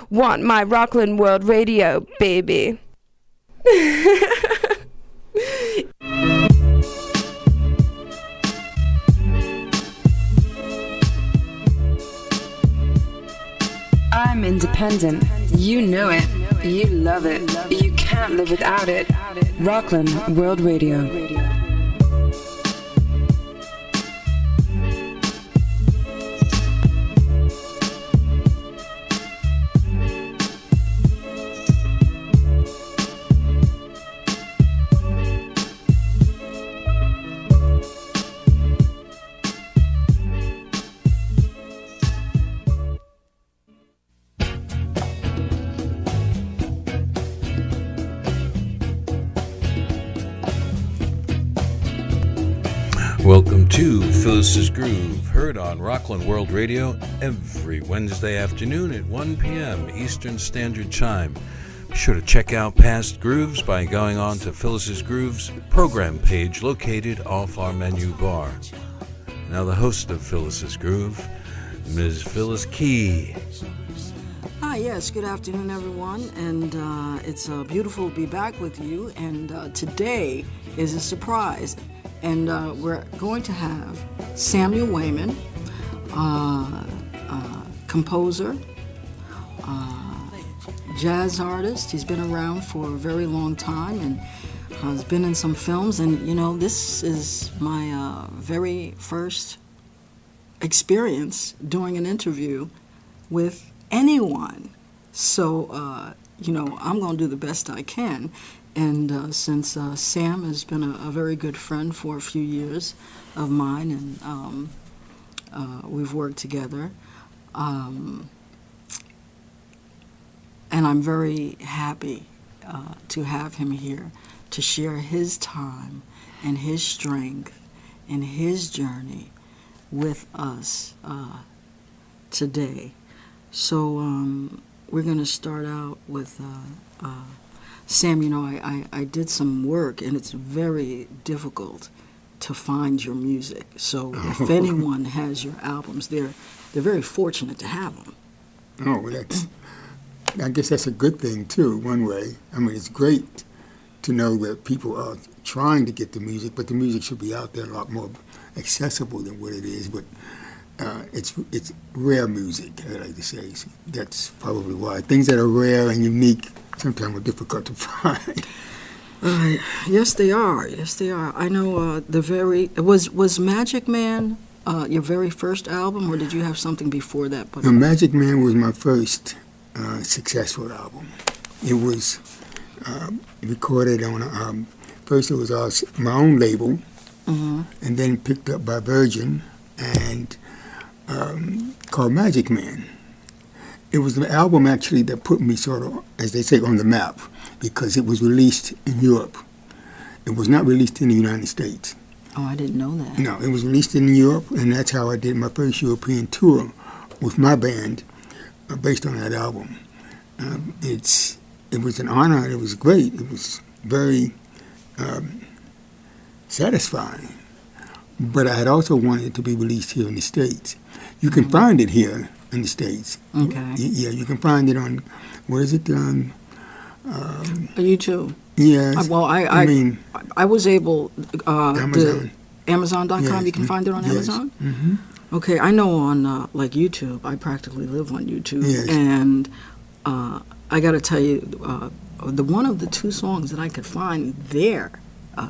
Want my Rockland World Radio, baby. I'm independent. You know it. You love it. You can't live without it. Rockland World Radio. Welcome to Phyllis's Groove, heard on Rockland World Radio every Wednesday afternoon at 1 p.m. Eastern Standard Time. Be sure to check out past grooves by going on to Phyllis's Groove's program page located off our menu bar. Now the host of Phyllis's Groove, Ms. Phyllis Kee. Hi, yes, good afternoon, everyone, and it's beautiful to be back with you, and today is a surprise. And we're going to have Sam Waymon, composer, jazz artist. He's been around for a very long time and has been in some films. And, you know, this is my very first experience doing an interview with anyone. So, you know, I'm going to do the best I can. And since Sam has been a very good friend for a few years of mine, and we've worked together, and I'm very happy to have him here to share his time and his strength and his journey with us today. So we're going to start out with Sam, you know, I did some work, and it's very difficult to find your music. So if anyone has your albums, they're very fortunate to have them. Oh, I guess that's a good thing, too, one way. I mean, it's great to know that people are trying to get the music, but the music should be out there a lot more accessible than what it is. But it's rare music, I like to say. So that's probably why. Things that are rare and unique sometimes are difficult to find. Yes, they are. Yes, they are. I know was Magic Man your very first album, or did you have something before that? But Magic Man was my first successful album. It was recorded on first it was my own label, and then picked up by Virgin and called Magic Man. It was the album actually that put me sort of, as they say, on the map, because it was released in Europe. It was not released in the United States. Oh, I didn't know that. No, it was released in Europe, and that's how I did my first European tour with my band based on that album. It was an honor, and it was great. It was very satisfying. But I had also wanted it to be released here in the States. You can find it here in the States. Okay. Yeah, you can find it on, where is it? YouTube. Yes. Well, I was able, Amazon. Amazon.com, yes. You can find it on yes. Amazon? Mm-hmm. Okay, I know on, like YouTube, I practically live on YouTube. Yes. And I got to tell you, one of the two songs that I could find there,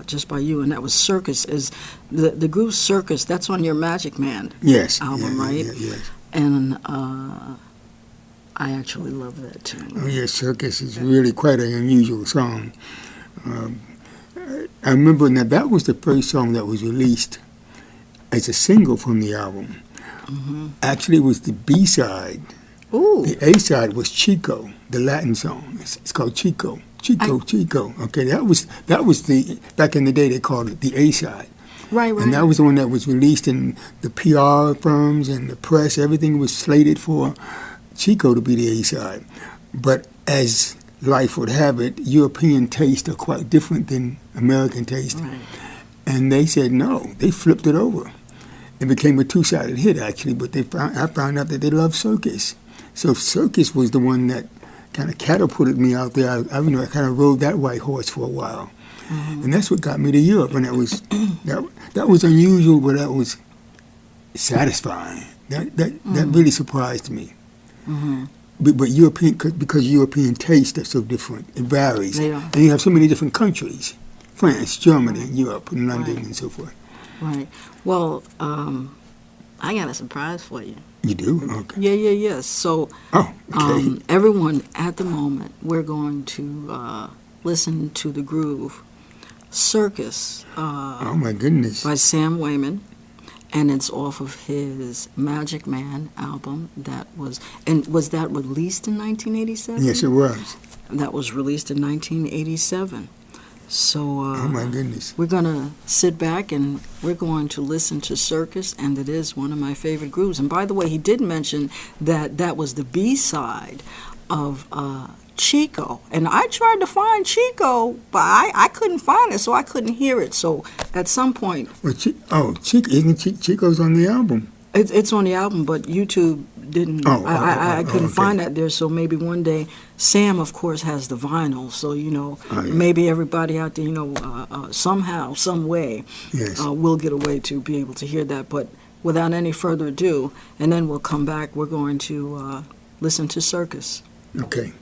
just by you, and that was Circus, is the group Circus. That's on your Magic Man album, right? Yes. And I actually love that too. Oh, yes, Circus is really quite an unusual song. I remember, now that was the first song that was released as a single from the album. Mm-hmm. Actually, it was the B-side. Ooh. The A-side was Chico, the Latin song. It's called Chico. Chico. Okay, that was the, back in the day they called it the A-side. Right. And that was the one that was released in the PR firms and the press. Everything was slated for Chico to be the A-side. But as life would have it, European tastes are quite different than American taste. Right. And they said no. They flipped it over. It became a two-sided hit, actually, but I found out that they loved Circus. So circus was the one that kind of catapulted me out there. I kind of rode that white horse for a while. And that's what got me to Europe, and that was unusual, but that was satisfying. That really surprised me. But European, because European tastes are so different, it varies. And you have so many different countries: France, Germany, Europe, and London, and so forth. Right. Well, I got a surprise for you. You do? Okay. Yeah. So, okay. Everyone, at the moment, we're going to listen to the groove Circus. Oh my goodness. By Sam Waymon, and it's off of his Magic Man album. Was that released in 1987? Yes, it was. That was released in 1987. So, oh my goodness. We're going to sit back and we're going to listen to Circus, and it is one of my favorite grooves. And by the way, he did mention that was the B-side of Chico. And I tried to find Chico, but I couldn't find it, so I couldn't hear it. So at some point... Well, Chico's on the album? It's on the album, but YouTube didn't... I couldn't find that there, so maybe one day... Sam, of course, has the vinyl, so, maybe everybody out there, somehow, some way, will get a way to be able to hear that. But without any further ado, and then we'll come back, we're going to listen to Circus. Okay.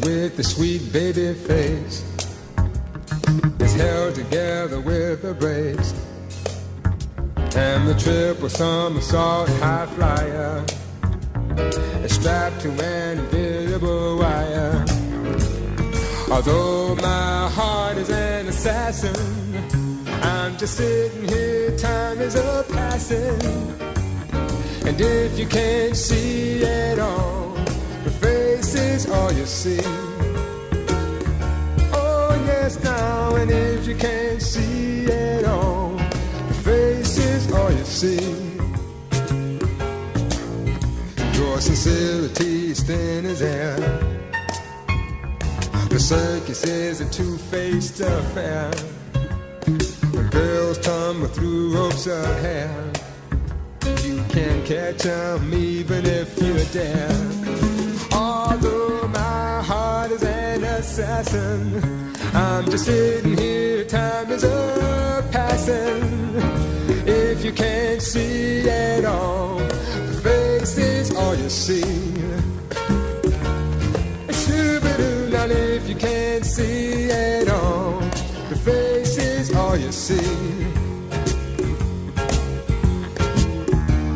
With the sweet baby face is held together with a brace, and the triple somersault high flyer is strapped to an invisible wire. Although my heart is an assassin, I'm just sitting here, time is a passing, and if you can't see it all, the face is all you see. Oh yes now, and if you can't see it all, the face is all you see. Your sincerity is thin as air. The circus is a two-faced affair. When girls tumble through ropes of hair, you can't catch them even if you dare. Although my heart is an assassin, I'm just sitting here, time is a passing. If you can't see it all, the face is all you see. Shoo-ba-doo, now if you can't see it all, the face is all you see.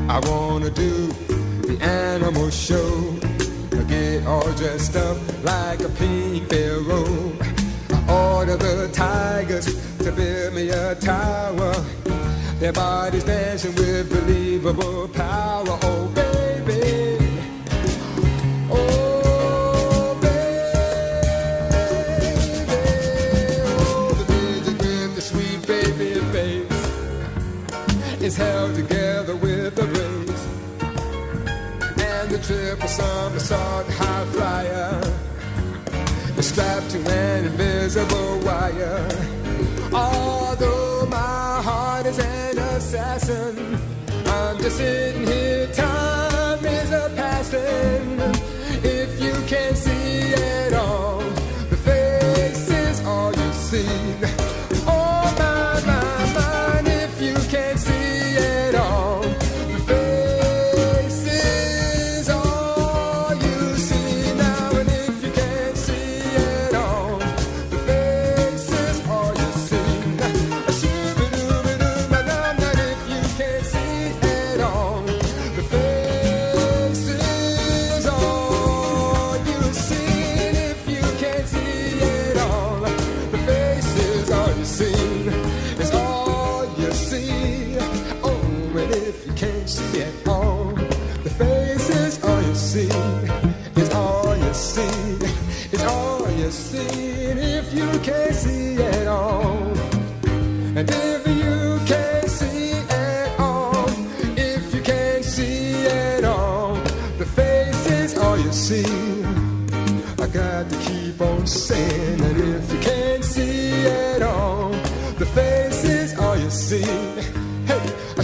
I wanna do the animal show, get all dressed up like a pink pharaoh. I order the tigers to build me a tower, their bodies dancing with believable power. Oh baby, oh baby, oh the midget with the sweet baby face is held together with a brace, and the triple somersault high flyer is strapped to an invisible wire. Although my heart is an assassin, I'm just sitting here, time is a passing. If you can't see it all, the face is all you see. Oh my, my, my, if you can't see it all, the face is all you see now. And if you can't see it all, the face is all you see. Shoo-ba-doo, see, I got to keep on saying. And if you can't see at all, the face is all you see. Hey, a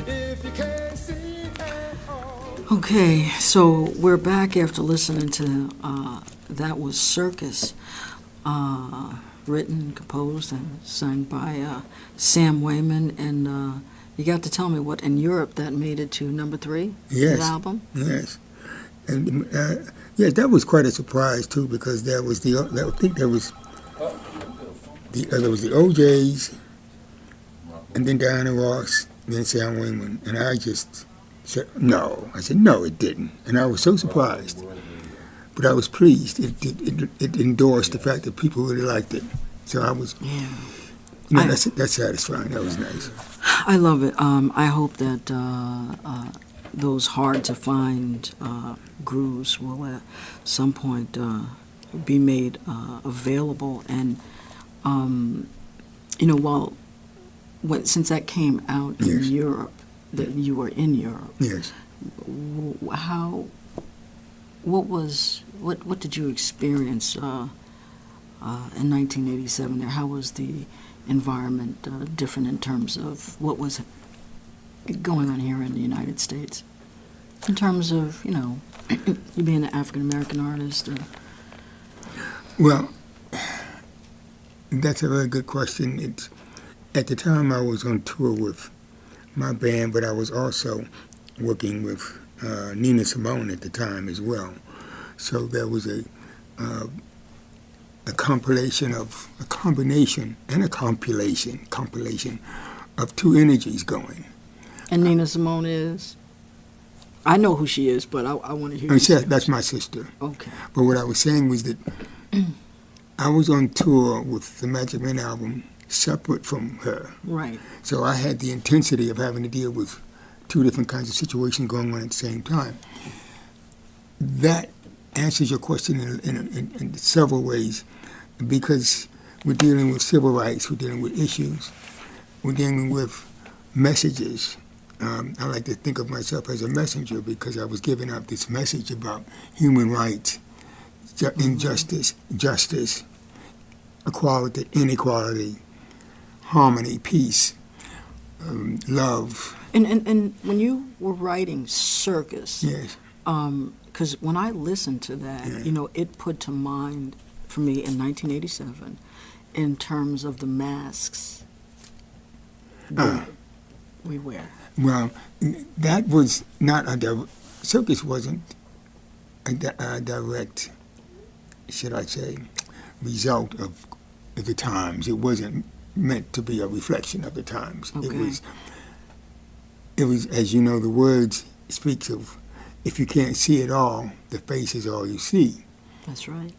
if you can't see at all. Okay, so we're back after listening to that was Circus, written, composed, and sung by Sam Waymon. And you got to tell me what in Europe that made it to number 3? Yes. The album? Yes. And yes, that was quite a surprise too, because there was the I think there was the OJs, and then Diana Ross, then Sam Waymon, and I just said no. I said no, it didn't, and I was so surprised, but I was pleased. It endorsed the fact that people really liked it, so I was. Yeah. You know, that's satisfying. That was nice. I love it. I hope that those hard-to-find grooves will at some point be made available. And, since that came out in Yes. Europe, that you were in Europe, Yes. what did you experience in 1987 there? How was the environment different in terms of what was going on here in the United States? In terms of, you being an African-American artist? Well, that's a very good question. At the time I was on tour with my band, but I was also working with Nina Simone at the time as well. So there was a compilation of two energies going. And Nina Simone is? I know who she is, but I want to hear you say. That's my sister. Okay. But what I was saying was that I was on tour with the Magic Man album separate from her. Right. So I had the intensity of having to deal with two different kinds of situations going on at the same time. That answers your question in several ways, because we're dealing with civil rights, we're dealing with issues, we're dealing with messages. I like to think of myself as a messenger, because I was giving out this message about human rights, injustice, justice, equality, inequality, harmony, peace, love. And when you were writing Circus, Yes. because when I listened to that, it put to mind for me in 1987 in terms of the masks that we wear. Well, that was not Circus wasn't a direct, should I say, result of the times. It wasn't meant to be a reflection of the times. Okay. It was, as you know, the words speaks of, if you can't see it all, the face is all you see. That's right.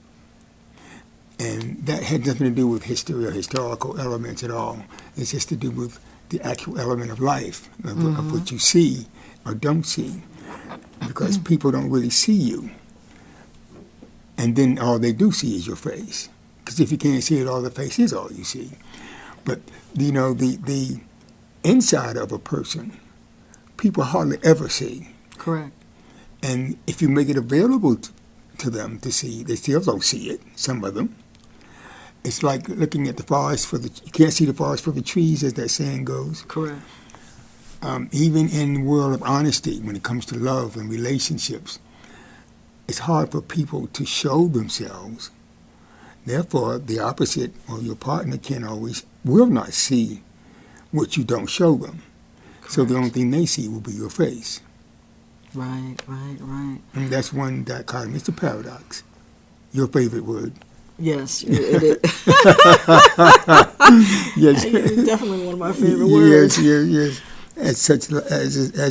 And that had nothing to do with history or historical elements at all. It's just to do with the actual element of life, of what you see or don't see, because people don't really see you. And then all they do see is your face. Because if you can't see it all, the face is all you see. But, the inside of a person, people hardly ever see. Correct. And if you make it available to them to see, they still don't see it, some of them. It's like looking at the forest you can't see the forest for the trees, as that saying goes. Correct. Even in the world of honesty, when it comes to love and relationships, it's hard for people to show themselves. Therefore, the opposite, or your partner, will not see what you don't show them. Correct. So the only thing they see will be your face. Right. And that's one dichotomy. It's a paradox. Your favorite word. Yes, it is. Yes. It's definitely one of my favorite words. Yes. As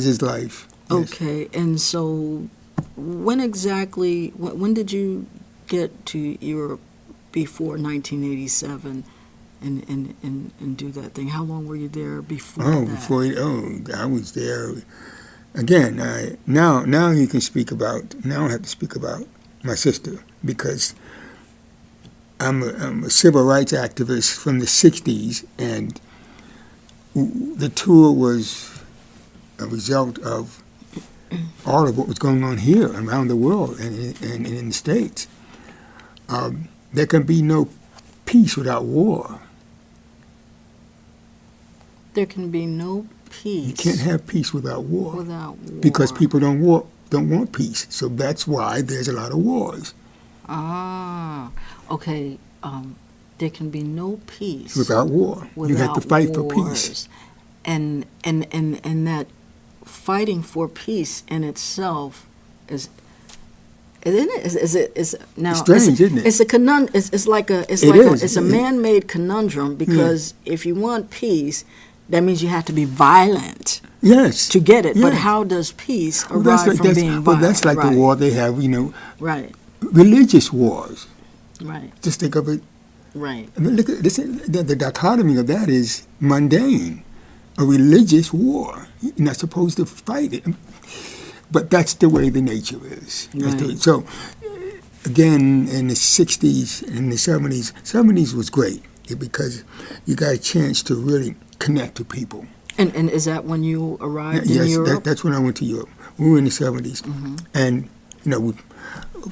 is life. Yes. Okay, and so when did you get to Europe before 1987 and do that thing? How long were you there before that? I was there. Again, now you can speak about, now I have to speak about my sister, because I'm a civil rights activist from the 60s, and the tour was a result of all of what was going on here around the world and in the States. There can be no peace without war. There can be no peace. You can't have peace without war. Without war. Because people don't want peace. So that's why there's a lot of wars. Ah, okay. There can be no peace without war. You have to fight for peace. And that fighting for peace in itself is now strange, isn't it? It's a conundrum. It's a man-made conundrum because if you want peace, that means you have to be violent. Yes. To get it. Yes. But how does peace arise from being violent? Well, that's like the war they have, Right. Religious wars. Right. Just think of it. Right. I mean, look at this. The dichotomy of that is mundane. A religious war. You're not supposed to fight it. But that's the way the nature is. Right. So, again, in the 60s and the 70s, 70s was great because you got a chance to really connect to people. And is that when you arrived in Europe? Yes, that's when I went to Europe. We were in the 70s. Mm-hmm. And,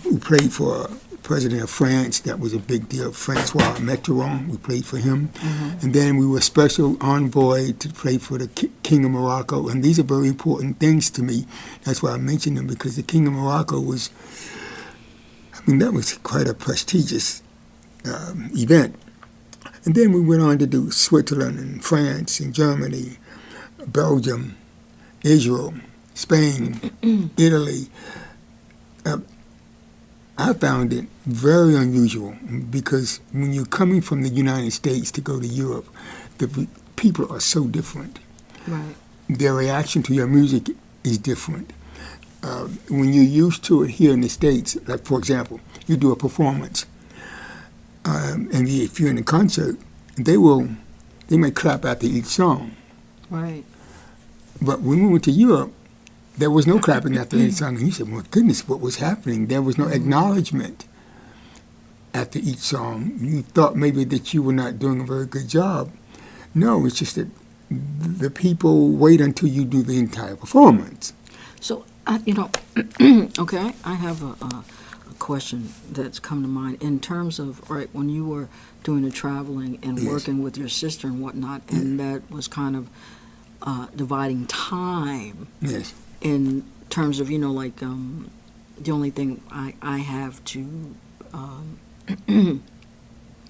we played for President of France. That was a big deal. Francois Mitterrand, we played for him. Mm-hmm. And then we were special envoy to play for the King of Morocco. And these are very important things to me. That's why I mention them, because the King of Morocco that was quite a prestigious event. And then we went on to do Switzerland and France and Germany, Belgium, Israel, Spain, Italy. I found it very unusual because when you're coming from the United States to go to Europe, the people are so different. Right. Their reaction to your music is different. When you're used to it here in the States, like, for example, you do a performance, and if you're in a concert, they may clap after each song. Right. But when we went to Europe, there was no clapping after each song. And you said, well, goodness, what was happening? There was no acknowledgement after each song. You thought maybe that you were not doing a very good job. No, it's just that the people wait until you do the entire performance. So, okay, I have a question that's come to mind in terms of, right, when you were doing the traveling and Yes. working with your sister and whatnot, and that was kind of dividing time. Yes. In terms of, the only thing I have to,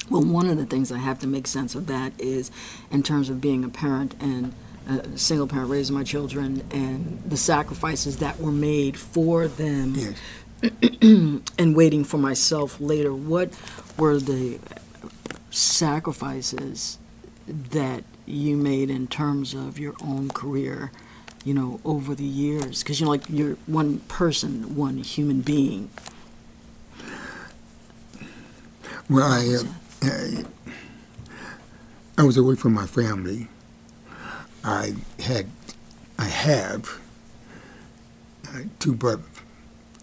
one of the things I have to make sense of that is in terms of being a parent and a single parent raising my children and the sacrifices that were made for them. Yes. And waiting for myself later. What were the sacrifices that you made in terms of your own career, over the years? Because, you're one person, one human being. Well, I was away from my family. I have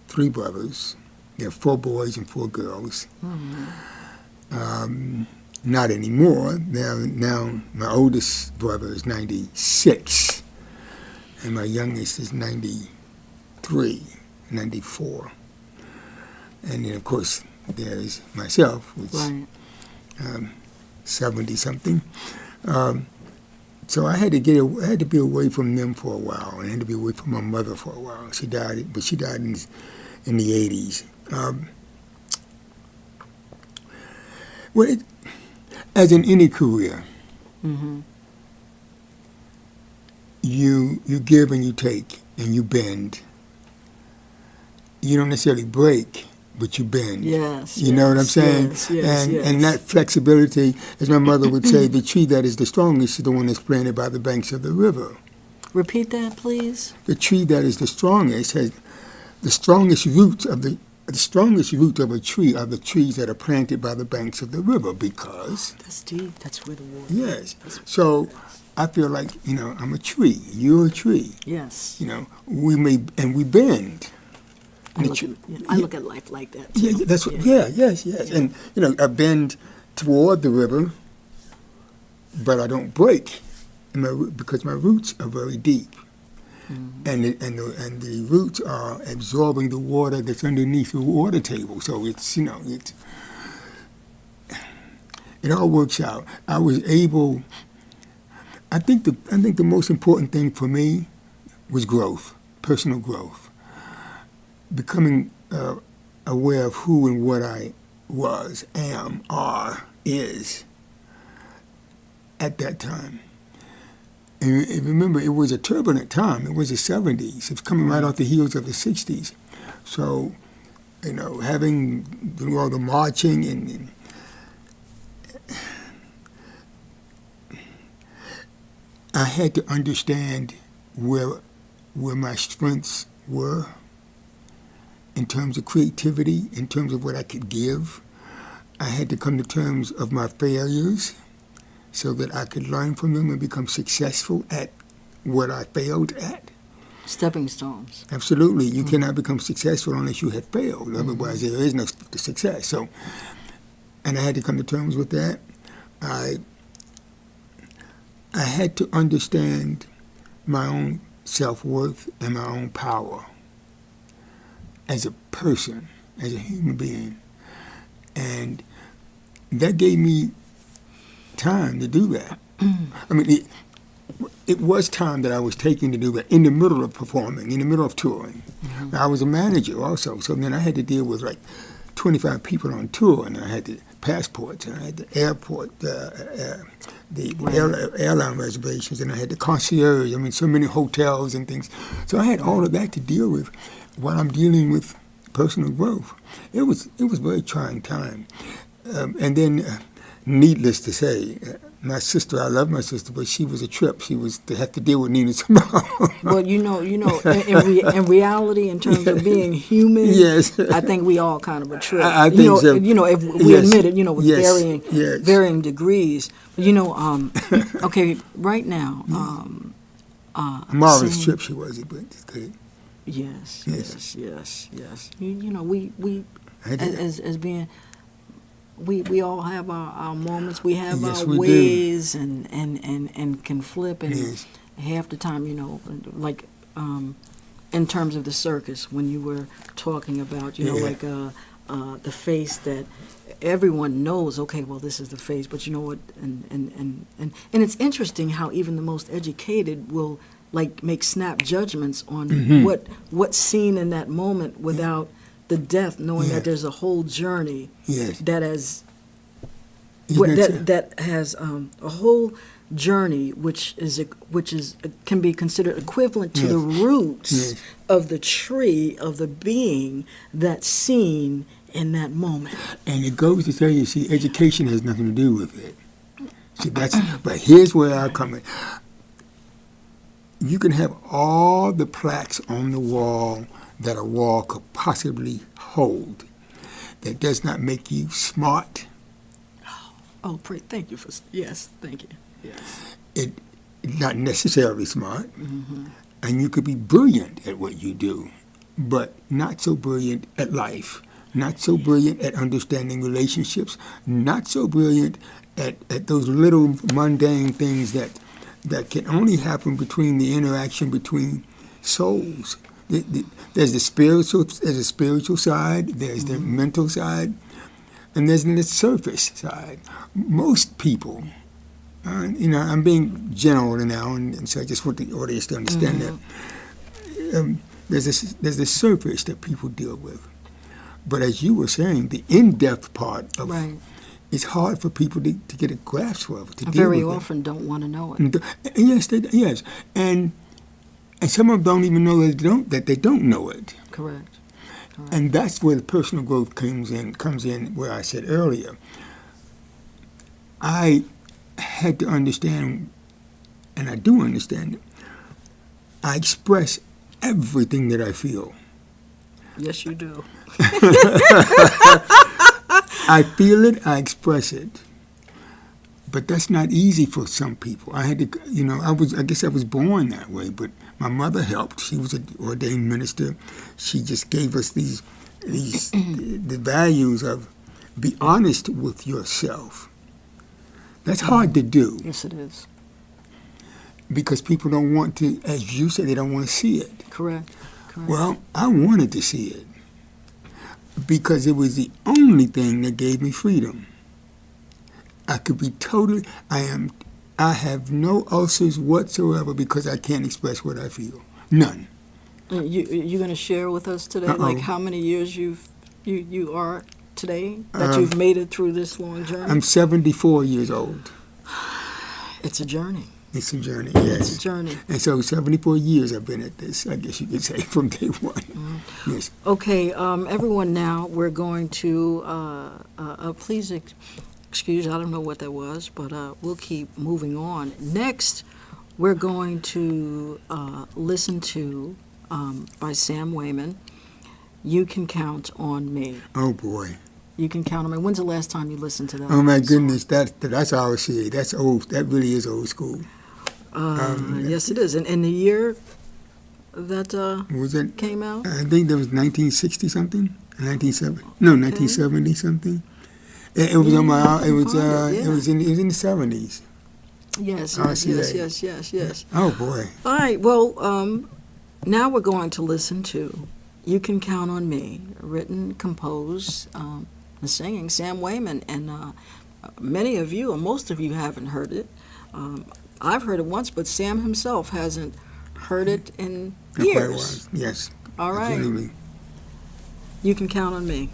three brothers. There are 4 boys and 4 girls. Mm-hmm. Not anymore. Now my oldest brother is 96, and my youngest is 93, 94. And then, of course, there's myself, which Right. 70-something. So I had to be away from them for a while, and I had to be away from my mother for a while. She died in the 80s. As in any career, Mm-hmm. you give and you take and you bend. You don't necessarily break, but you bend. Yes. You know what I'm saying? Yes. And that flexibility, as my mother would say, the tree that is the strongest is the one that's planted by the banks of the river. Repeat that, please. The tree that is the strongest has the strongest roots of the strongest root of a tree are the trees that are planted by the banks of the river, because That's deep. That's where the water. yes. So I feel like, I'm a tree. You're a tree. Yes. We bend. I look at life like that, too. Yeah, that's what. Yeah, yes. And I bend toward the river, but I don't break. because my roots are very deep. And the roots are absorbing the water that's underneath the water table. So it's it all works out. I was able. I think the most important thing for me was growth, personal growth, becoming aware of who and what I was, am, are, is at that time. And remember, it was a turbulent time. It was the 70s. It was coming right off the heels of the 60s. So, having all the marching and I had to understand where my strengths were in terms of creativity, in terms of what I could give. I had to come to terms of my failures so that I could learn from them and become successful at what I failed at. Stepping stones. Absolutely. You cannot become successful unless you have failed. Otherwise, there is no success. So, and I had to come to terms with that. I had to understand my own self-worth and my own power as a person, as a human being. And that gave me time to do that. I mean, it was time that I was taking to do that in the middle of performing, in the middle of touring. I was a manager also, so then I had to deal with like 25 people on tour, and I had the passports, and I had the airport, the airline reservations, and I had the concierge. I mean, so many hotels and things. So I had all of that to deal with while I'm dealing with personal growth. It was a very trying time. And then, needless to say, my sister, I love my sister, but she was a trip. She was to have to deal with Nina Simone. Well, in reality, in terms of being human, yes. I think we all kind of a trip. I think so. If we admit it, with yes. varying degrees. Okay, right now, marvelous trip she was, but it's good. Yes. We as being. We all have our moments. We have our ways and can flip. And half the time, like in terms of the circus, when you were talking about, the face that everyone knows. Okay, well, this is the face. But you know what? And it's interesting how even the most educated will make snap judgments on what's seen in that moment without the depth, knowing that there's a whole journey that has a whole journey which can be considered equivalent to the roots of the tree of the being that's seen in that moment. And it goes to tell you, see, education has nothing to do with it. See, but here's where I come in. You can have all the plaques on the wall that a wall could possibly hold. That does not make you smart. Thank you thank you. Yes. It's not necessarily smart. And you could be brilliant at what you do, but not so brilliant at life, not so brilliant at understanding relationships, not so brilliant at those little mundane things that can only happen between the interaction between souls. There's the spiritual side, there's the mental side, and there's the surface side. Most people, I'm being general now, and so I just want the audience to understand that. There's the surface that people deal with. But as you were saying, the in-depth part of it's hard for people to get a grasp of, to deal very with often don't want to know it. Yes. And some of them don't even know that they don't know it. Correct. And that's where the personal growth comes in, where I said earlier. I had to understand, and I do understand it, I express everything that I feel. Yes, you do. I feel it, I express it. But that's not easy for some people. I had to, I guess I was born that way, but my mother helped. She was an ordained minister. She just gave us the values of be honest with yourself. That's hard to do. Yes, it is. because people don't want to, as you said, they don't want to see it. Correct. Well, I wanted to see it because it was the only thing that gave me freedom. I could be totally, I have no ulcers whatsoever because I can't express what I feel. None. You going to share with us today, like how many years you are today that you've made it through this long journey? I'm 74 years old. It's a journey. It's a journey, yes. It's a journey. And so 74 years I've been at this, I guess you could say, from day one. Mm-hmm. Yes. Okay, everyone, now we're going to, please excuse, I don't know what that was, but we'll keep moving on. Next, we're going to listen to, by Sam Waymon, You Can Count on Me. Oh, boy. You Can Count on Me. When's the last time you listened to that? Oh, my goodness, that's our CA. That's old. That really is old school. Yes, it is. And the year that was it, came out? I think that was 1960-something? 1970? No, 1970-something. It was on my. It was in the 70s. Yes. Oh boy! All right. Well, now we're going to listen to "You Can Count on Me," written, composed, and singing Sam Waymon. And many of you, or most of you, haven't heard it. I've heard it once, but Sam himself hasn't heard it in years. Yes. All right. Absolutely. You Can Count on Me.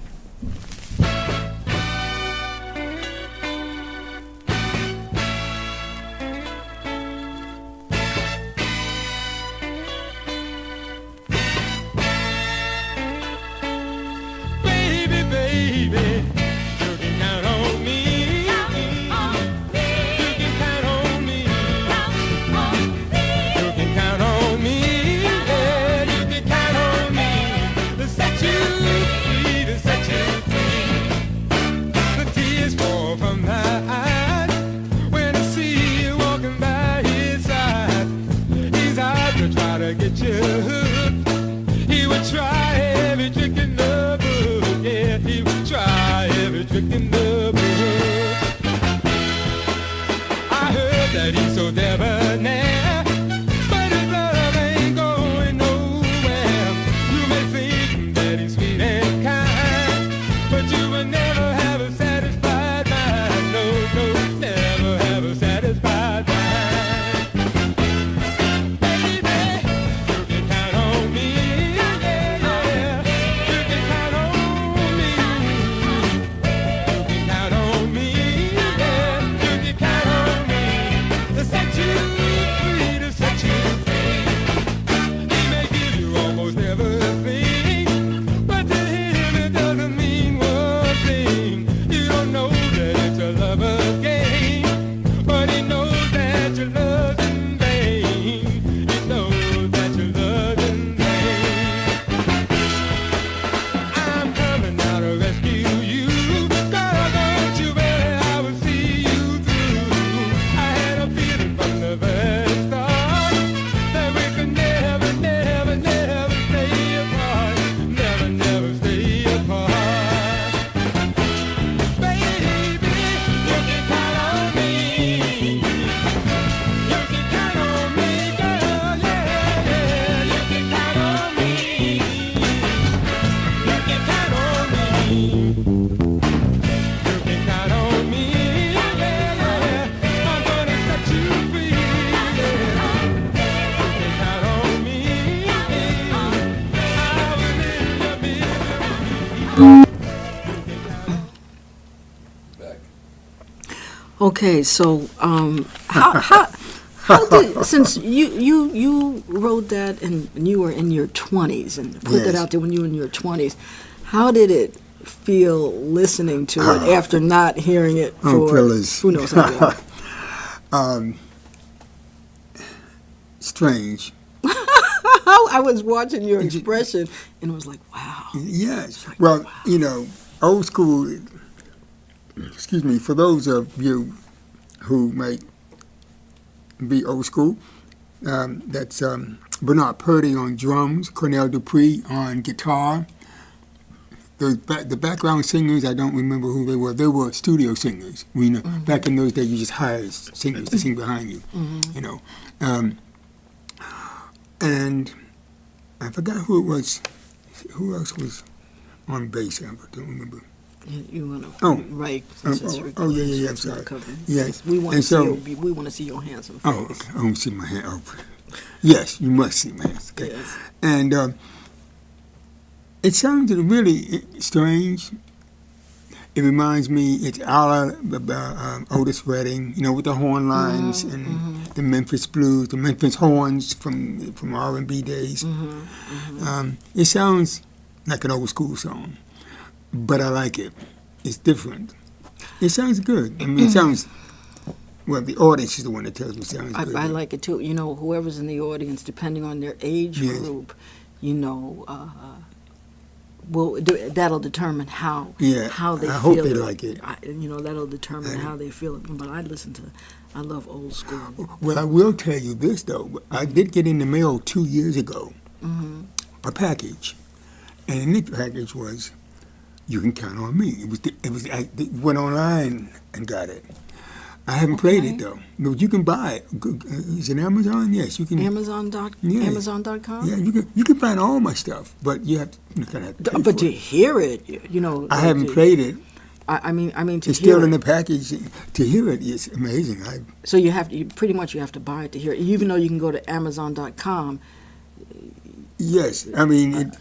Okay, so how did, since you wrote that and you were in your 20s and put that out there when you were in your 20s, how did it feel listening to it after not hearing it for Phyllis. Who knows how long? Strange. I was watching your expression and it was like, wow. Yes. Like, well, wow. You know, old school. Excuse me, for those of you who might be old school, that's Bernard Purdy on drums, Cornell Dupree on guitar, the background singers, I don't remember who they were. They were studio singers. We know back in those days, you just hired singers to sing behind you. You know, and I forgot who it was. Who else was on bass? I don't remember. You want to right? Yeah. I'm sorry. Yes, we want to see. We want to see your handsome face. Oh, okay. I don't see my hand. Oh, yes, you must see my hands. Okay, yes. And it sounds really strange. It reminds me, it's Otis Redding, you know, with the horn lines and the Memphis blues, the Memphis horns from R&B days. It sounds like an old school song, but I like it. It's different. It sounds good. I mean, it sounds, well, the audience is the one that tells me it sounds good. I like it too. You know, whoever's in the audience, depending on their age group, you know, that'll determine how they feel. I hope they like it. You know, that'll determine how they feel it. But I love old school. Well, I will tell you this though. I did get in the mail 2 years ago a package, and in the package was "You Can Count on Me." I went online and got it. I haven't played it though. No, you can buy it. Is it Amazon? Yes, you can. Amazon.com. Yeah, you can find all my stuff, but you have to pay But for to it. hear it, you know. I haven't played it. I mean, to it's hear still it. in the package. To hear it is amazing. So you have to pretty much to buy it to hear it, even though you can go to Amazon.com. Yes, I mean.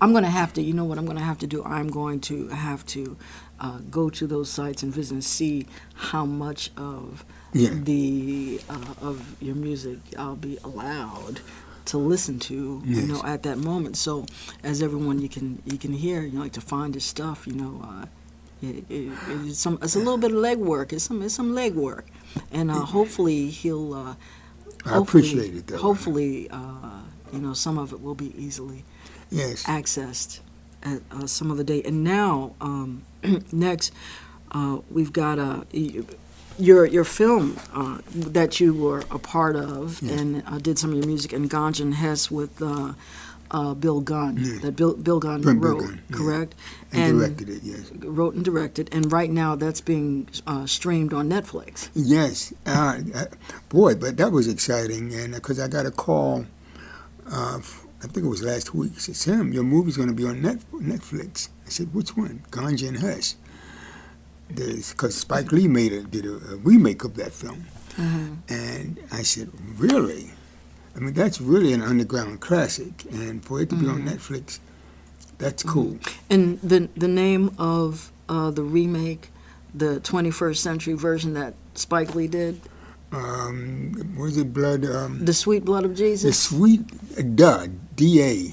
I'm going to have to. You know what I'm going to have to do? I'm going to have to go to those sites and visit and see how much of the of your music I'll be allowed to listen to, you know, at that moment. So, as everyone you can hear, you know, like to find his stuff, you know, it's a little bit of legwork. It's some legwork, and hopefully he'll. I appreciate it though. Hopefully, you know, some of it will be easily accessed at some other day. And now, next, we've got your film that you were a part of and did some of your music, and Ganja and Hess with Bill Gunn, that Bill Gunn wrote, correct? And directed it, yes. Wrote and directed, and right now that's being streamed on Netflix. Yes. Boy, but that was exciting, and because I got a call, I think it was last week. He said, "Sam, your movie's going to be on Netflix." I said, "Which one?" Ganja and Hess. Because Spike Lee did a remake of that film. And I said, "Really? I mean, that's really an underground classic, and for it to be on Netflix, that's cool." And the name of the remake, the 21st century version that Spike Lee did? Was it Blood? The Sweet Blood of Jesus? The Sweet, D-A.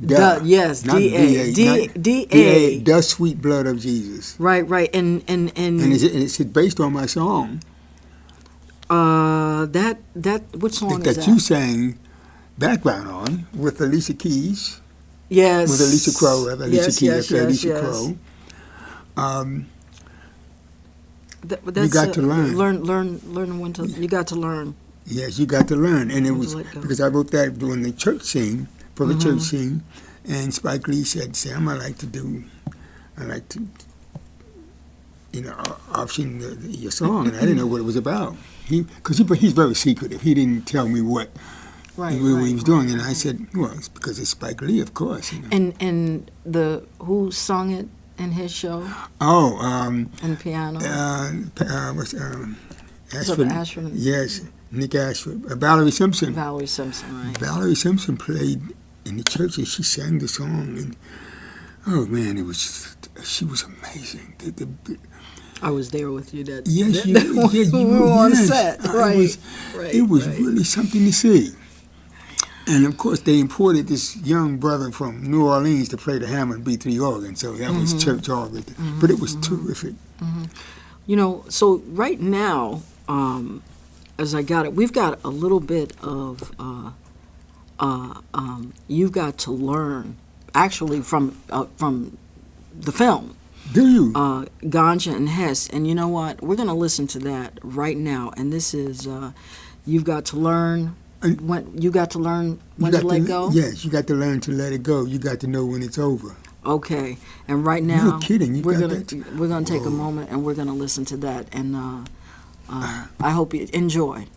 Yes, not D-A. D-A. The Sweet Blood of Jesus. Right. And it's based on my song. Which song is that? That you sang background on with Alicia Keys. Yes. With Alicia Crow, rather. Alicia Crow. You got to learn. Learn when to. You got to learn. Yes, you got to learn, and it was because I wrote that during the church scene for the church scene, and Spike Lee said, "Sam, I like to, you know, option your song," and I didn't know what it was about. Because he's very secretive. He didn't tell me what he was doing, and I said, "Well, it's because it's Spike Lee, of course." You know. And who sung it in his show? Oh, and piano. Ashford. Yes, Nick Ashford. Valerie Simpson. Valerie Simpson, right? Valerie Simpson played in the church, and she sang the song, and oh man, she was amazing. I was there with you. You were on set, right? It was really something to see. And of course, they imported this young brother from New Orleans to play the Hammond B3 organ, so that was church organ. But it was terrific. You know, so right now, as I got it, we've got a little bit of You've Got to Learn, actually from the film. Do you? Ganja and Hess. And you know what? We're going to listen to that right now. And this is You've Got to Learn. You got to learn when to let go? Yes, you got to learn to let it go. You got to know when it's over. Okay, and right now You're kidding. we're gonna take a moment and we're gonna listen to that, and I hope you enjoy.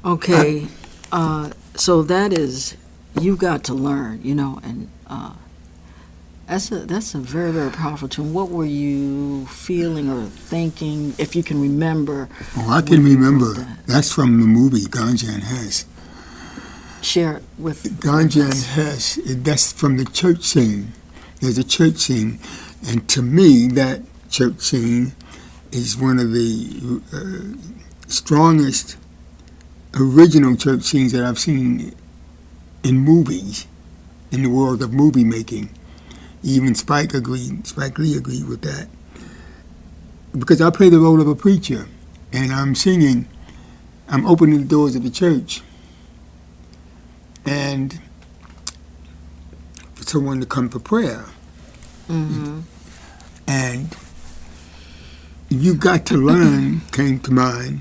Okay, so that is, you've got to learn, and that's a very, very powerful tune. What were you feeling or thinking, if you can remember? Oh, I can remember. That's from the movie Ganja and Hess. Share it with Ganja and Hess. That's from the church scene. There's a church scene, and to me, that church scene is one of the strongest original church scenes that I've seen in movies, in the world of movie making. Even Spike Lee agreed with that. Because I play the role of a preacher, and I'm singing, I'm opening the doors of the church, and for someone to come for prayer. Mm-hmm. And You Got to Learn came to mind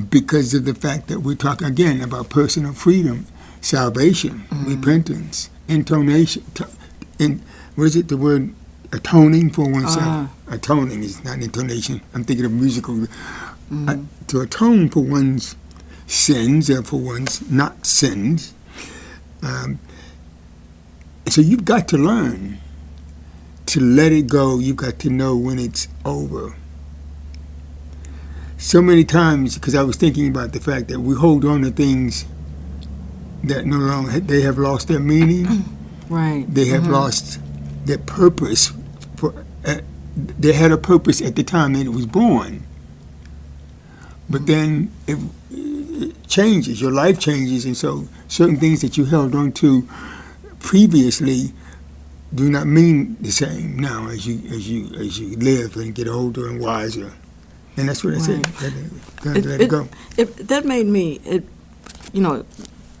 because of the fact that we're talking again about personal freedom, salvation, repentance, intonation, what is it, the word atoning for oneself? Atoning is not intonation. I'm thinking of musical. To atone for one's sins or for one's not sins. So you've got to learn to let it go. You've got to know when it's over. So many times, because I was thinking about the fact that we hold on to things that no longer, they have lost their meaning. Right. They have lost their purpose. They had a purpose at the time that it was born. But then it changes. Your life changes, and so certain things that you held on to previously do not mean the same now as you live and get older and wiser. And that's what I said. Let it go. That made me,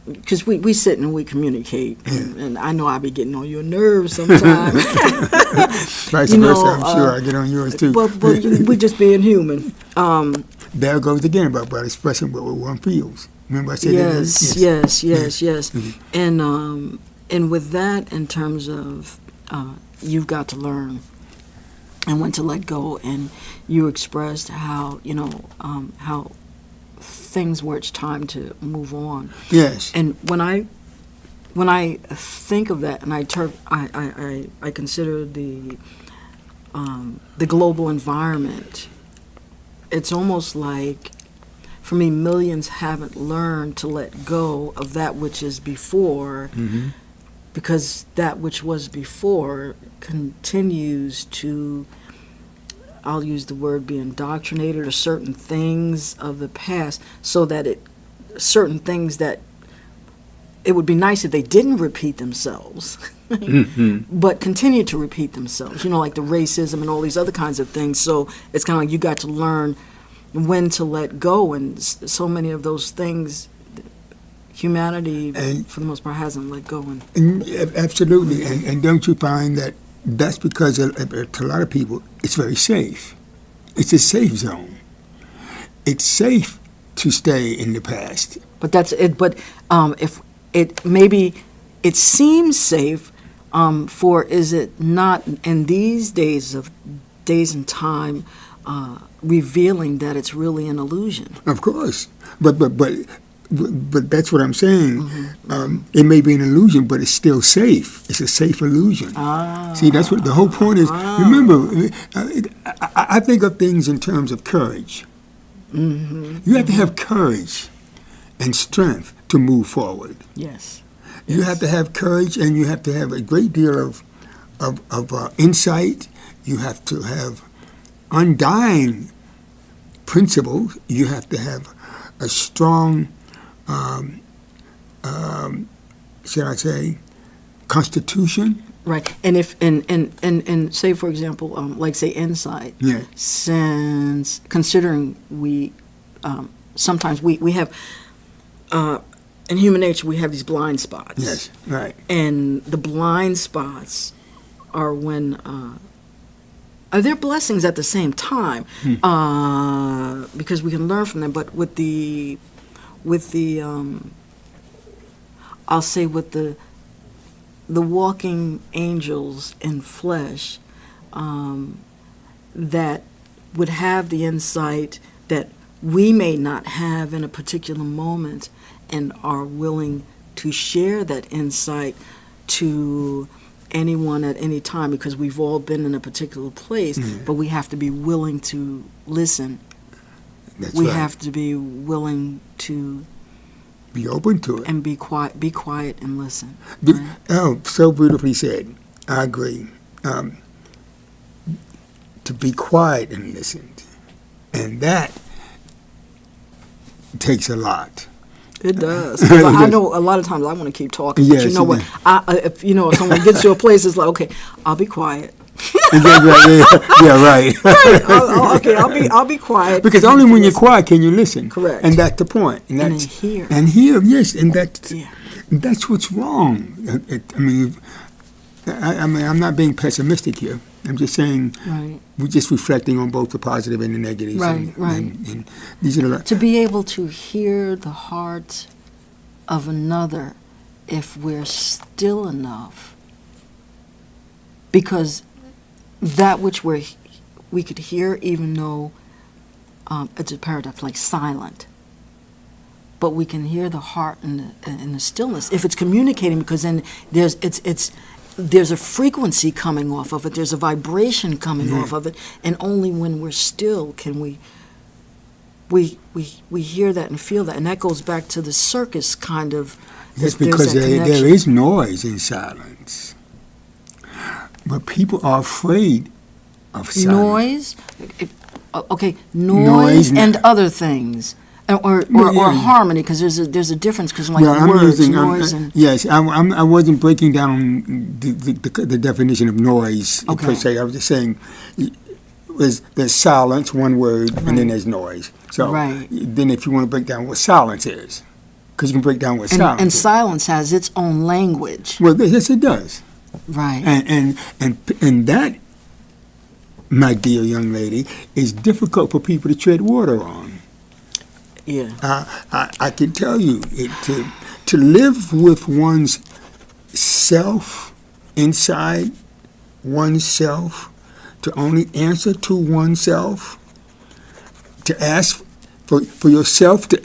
because we sit and we communicate, and I know I be getting on your nerves sometimes. Vice versa, I'm sure I get on yours too. But we just being human. There goes again about expressing what one feels. Remember I said yes. Mm-hmm. And with that, in terms of you've got to learn and when to let go, and you expressed how how things where it's time to move on. Yes. And when I think of that, and I consider the global environment, it's almost like, for me, millions haven't learned to let go of that which is before, Mm-hmm. because that which was before continues to, I'll use the word, be indoctrinated, or certain things of the past, so that certain things that it would be nice if they didn't repeat themselves, Mm-hmm. but continue to repeat themselves, like the racism and all these other kinds of things. So it's kind of like you got to learn when to let go, and so many of those things humanity, for the most part, hasn't let go. Absolutely. And don't you find that that's because to a lot of people, it's very safe. It's a safe zone. It's safe to stay in the past. But that's it. But if it maybe it seems safe, is it not in these days and time, revealing that it's really an illusion? Of course. But that's what I'm saying. Mm-hmm. It may be an illusion, but it's still safe. It's a safe illusion. See, that's what the whole point is. Remember, I think of things in terms of courage. Mm-hmm. You have to have courage and strength to move forward. Yes. You have to have courage, and you have to have a great deal of insight. You have to have undying principles. You have to have a strong, should I say, constitution. Right. And if and say, for example, like say insight. Yeah. Since considering we sometimes we have in human nature we have these blind spots. Yes. Right. And the blind spots are when they're blessings at the same time, because we can learn from them. But with the I'll say with the walking angels in flesh, that would have the insight that we may not have in a particular moment, and are willing to share that insight to anyone at any time, because we've all been in a particular place, but we have to be willing to listen. We have to be willing to be open to it and be quiet and listen. Oh, so beautifully said. I agree. To be quiet and listen, and that takes a lot. It does. 'Cause I know a lot of times I want to keep talking, but you know what? If someone gets to a place, it's like, okay, I'll be quiet. Yeah, right. Okay, I'll be quiet. Because only when you're quiet can you listen. Correct. And that's the point. And hear. And hear, yes. And that's what's wrong. I'm not being pessimistic here. I'm just saying we're just reflecting on both the positive and the negatives. Right. And these are to be able to hear the heart of another, if we're still enough, because that which we could hear, even though it's a paradox, like silent, but we can hear the heart in the stillness if it's communicating, because then there's a frequency coming off of it, there's a vibration coming off of it, and only when we're still can we hear that and feel that. And that goes back to the circus kind of. Yes, because there is noise in silence. But people are afraid of silence. Noise? Okay, noise and other things. Or harmony, because there's a difference, because like words, noise, and yes, I wasn't breaking down the definition of noise per se. I was just saying there's silence, one word, and then there's noise. So then if you want to break down what silence is, because you can break down what silence is. And silence has its own language. Well, yes, it does. Right. And that, my dear young lady, is difficult for people to tread water on. Yeah. I can tell you, to live with one's self inside oneself, to only answer to oneself, to ask for yourself to.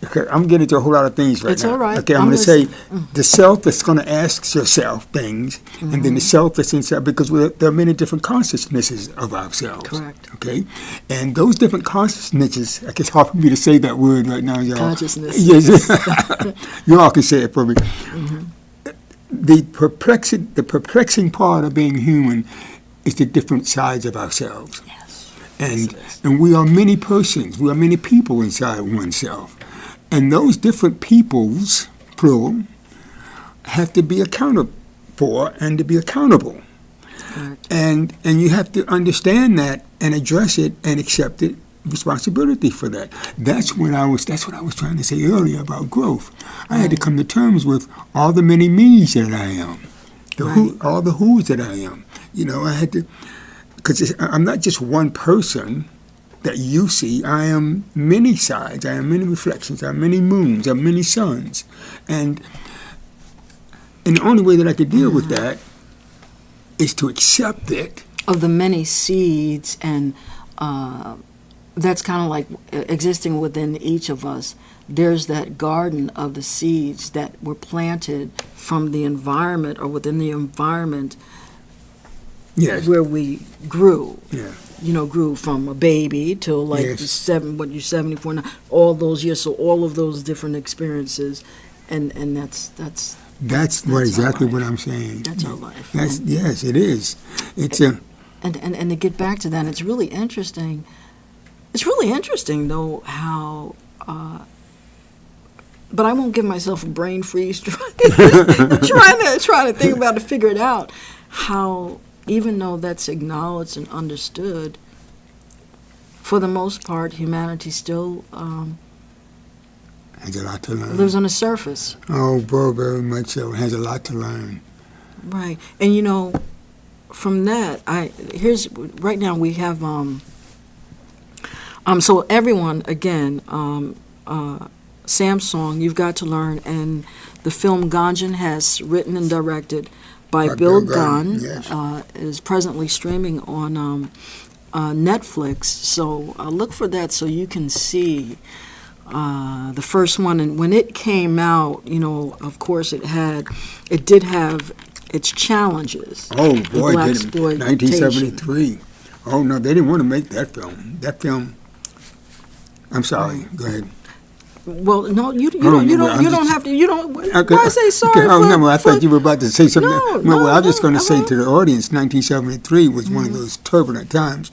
Okay, I'm getting into a whole lot of things right now. It's all right. Okay, I'm going to say the self that's going to ask yourself things, and then the self that's inside, because there are many different consciousnesses of ourselves. Correct. Okay, and those different consciousnesses, I guess it's hard for me to say that word right now, y'all. Consciousness. Yes, you all can say it for me. The perplexing part of being human is the different sides of ourselves. Yes. And we are many persons, we are many people inside oneself. And those different peoples, plural, have to be accounted for and to be accountable. Correct. And you have to understand that and address it and accept it, responsibility for that. That's what I was trying to say earlier about growth. I had to come to terms with all the many me's that I am, all the who's that I am. You know, I had to, because I'm not just one person that you see. I am many sides, I am many reflections, I am many moons, I am many suns. And the only way that I could deal with that is to accept it. Of the many seeds, and that's kind of like existing within each of us. There's that garden of the seeds that were planted from the environment or within the environment. Yes. Where we grew. Yeah. You know, grew from a baby till like you're 74 now, all those years, so all of those different experiences, and that's exactly what I'm saying. That's our life. Yes, it is. It's and to get back to that, it's really interesting. It's really interesting though how, but I won't give myself a brain freeze trying to think about it, to figure it out. How, even though that's acknowledged and understood, for the most part, humanity still has a lot to learn. Lives on the surface. Oh, boy, very much so. It has a lot to learn. Right, and you know, from that, right now we have so everyone again, Sam's song "You've Got to Learn," and the film Ganjan has written and directed by Bill Gunn. Yes. Is presently streaming on Netflix. So look for that so you can see the first one. And when it came out, you know, of course, it did have its challenges. Oh boy, did it! 1973. Oh no, they didn't want to make that film. That film. I'm sorry. Go ahead. Well, no, you don't have to. You don't. Okay. Why say sorry? Okay. Oh no, I thought you were about to say something. No, I was just going to say to the audience, 1973 was one of those turbulent times,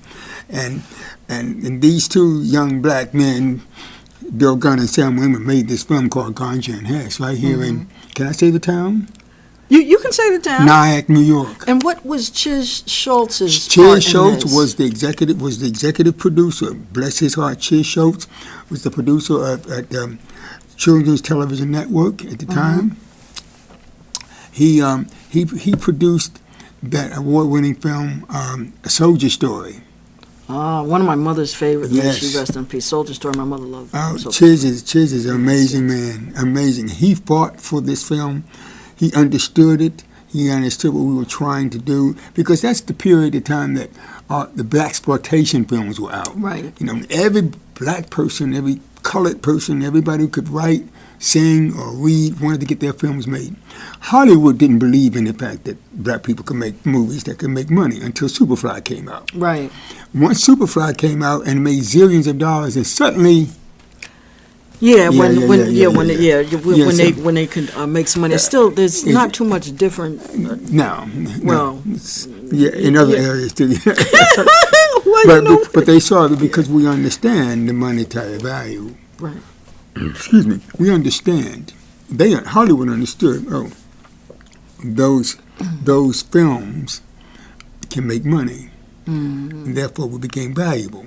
and these two young black men, Bill Gunn and Sam Waymon, made this film called Ganja and Hess right here in. Can I say the town? You can say the town. Nyack, New York. And what was Chiz Schultz's Chiz part Schultz in this? was the executive producer. Bless his heart. Chiz Schultz was the producer at Children's Television Network at the time. He produced that award-winning film, A Soldier Story. One of my mother's favorites. Yes. She rest in peace. Soldier Story. My mother loved. Chiz is an amazing man. Amazing. He fought for this film. He understood it. He understood what we were trying to do, because that's the period of time that the blaxploitation films were out. Right. You know, every black person, every colored person, everybody who could write, sing, or read wanted to get their films made. Hollywood didn't believe in the fact that black people could make movies that could make money until Superfly came out. Right. Once Superfly came out and made zillions of dollars, and suddenly. When they could make some money. Still, there's not too much different. No. Well, in other areas too. But they saw it because we understand the monetary value. Right. Excuse me. We understand. Hollywood understood. Oh, those films can make money, and therefore we became valuable.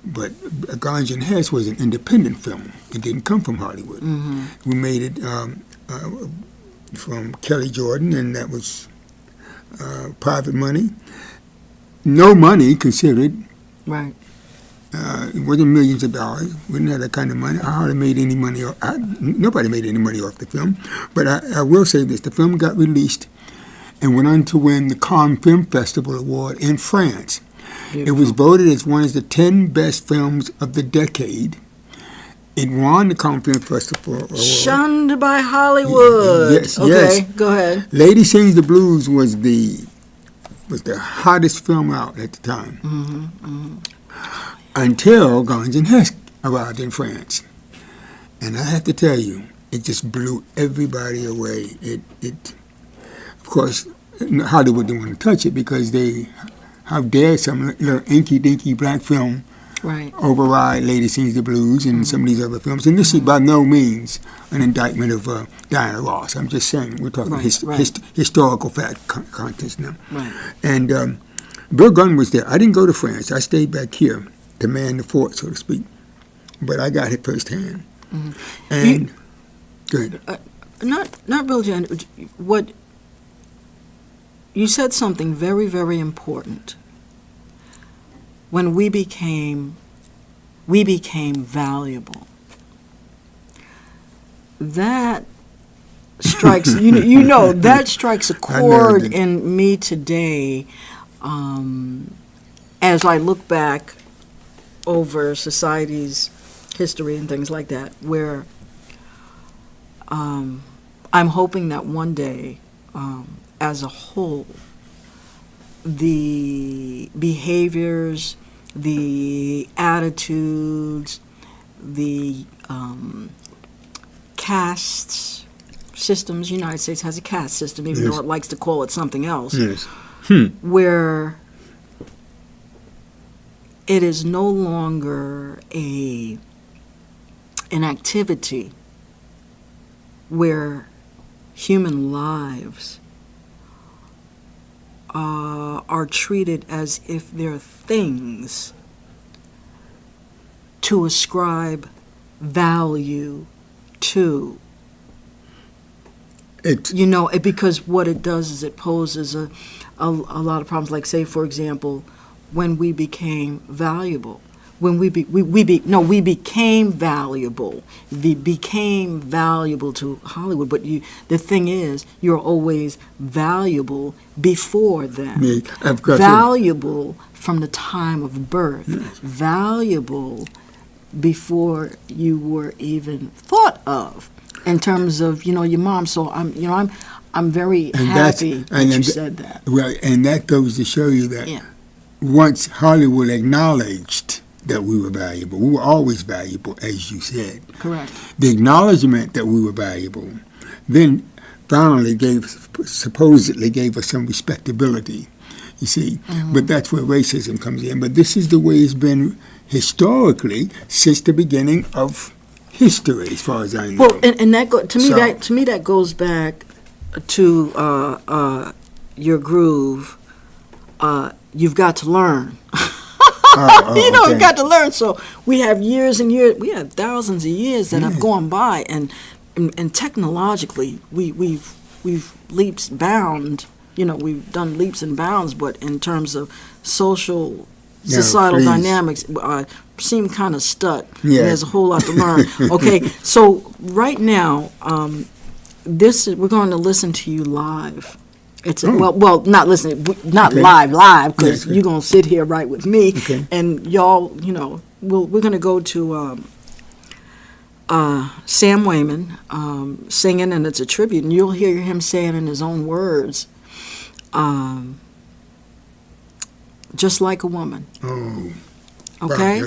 But Guns N' Hess was an independent film. It didn't come from Hollywood. We made it from Kelly Jordan, and that was private money. No money considered. Right. It wasn't millions of dollars. We didn't have that kind of money. I hardly made any money. Nobody made any money off the film. But I will say this. The film got released and went on to win the Cannes Film Festival Award in France. Beautiful. It was voted as one of the 10 best films of the decade. It won the Cannes Film Festival Award. Shunned by Hollywood. Yes, okay, yes. Go ahead. Lady Sings the Blues was the hottest film out at the time. Until Guns N' Hess arrived in France. And I have to tell you, it just blew everybody away. Of course, Hollywood didn't want to touch it because how dare some little inky-dinky black film override Lady Sings the Blues and some of these other films. And this is by no means an indictment of Diana Ross. I'm just saying, we're talking historical fact contest now. Right. And Bill Gunn was there. I didn't go to France. I stayed back here to man the fort, so to speak. But I got it firsthand. And go ahead. Not Bill Jan. What you said something very, very important. When we became valuable. That strikes that strikes a chord in me today. As I look back over society's history and things like that, where I'm hoping that one day, as a whole, the behaviors, the attitudes, the castes, systems, United States has a caste system, even though it likes to call it something else, where it is no longer an activity where human lives are treated as if they're things to ascribe value to. Because what it does is it poses a lot of problems. Like, say, for example, when we became valuable. We became valuable. We became valuable to Hollywood. But the thing is, you're always valuable before then. Valuable from the time of birth. Valuable before you were even thought of. In terms of your mom. So I'm very happy that you said that. Well, and that goes to show you that once Hollywood acknowledged that we were valuable. We were always valuable, as you said. Correct. The acknowledgement that we were valuable then finally supposedly gave us some respectability, you see. But that's where racism comes in. But this is the way it's been historically since the beginning of history, as far as I know. Well, and to me that goes back to your groove. You've got to learn. You've got to learn. So we have years and years. We have thousands of years that have gone by, and technologically we've leaps bound. We've done leaps and bounds, but in terms of societal dynamics, seem kind of stuck. Yeah. There's a whole lot to learn. Okay, so right now, we're going to listen to you live. It's well, not listening, not live, because you're gonna sit here right with me, and y'all, we're gonna go to Sam Waymon singing, and it's a tribute, and you'll hear him saying in his own words, "Just like a woman." Oh. Okay.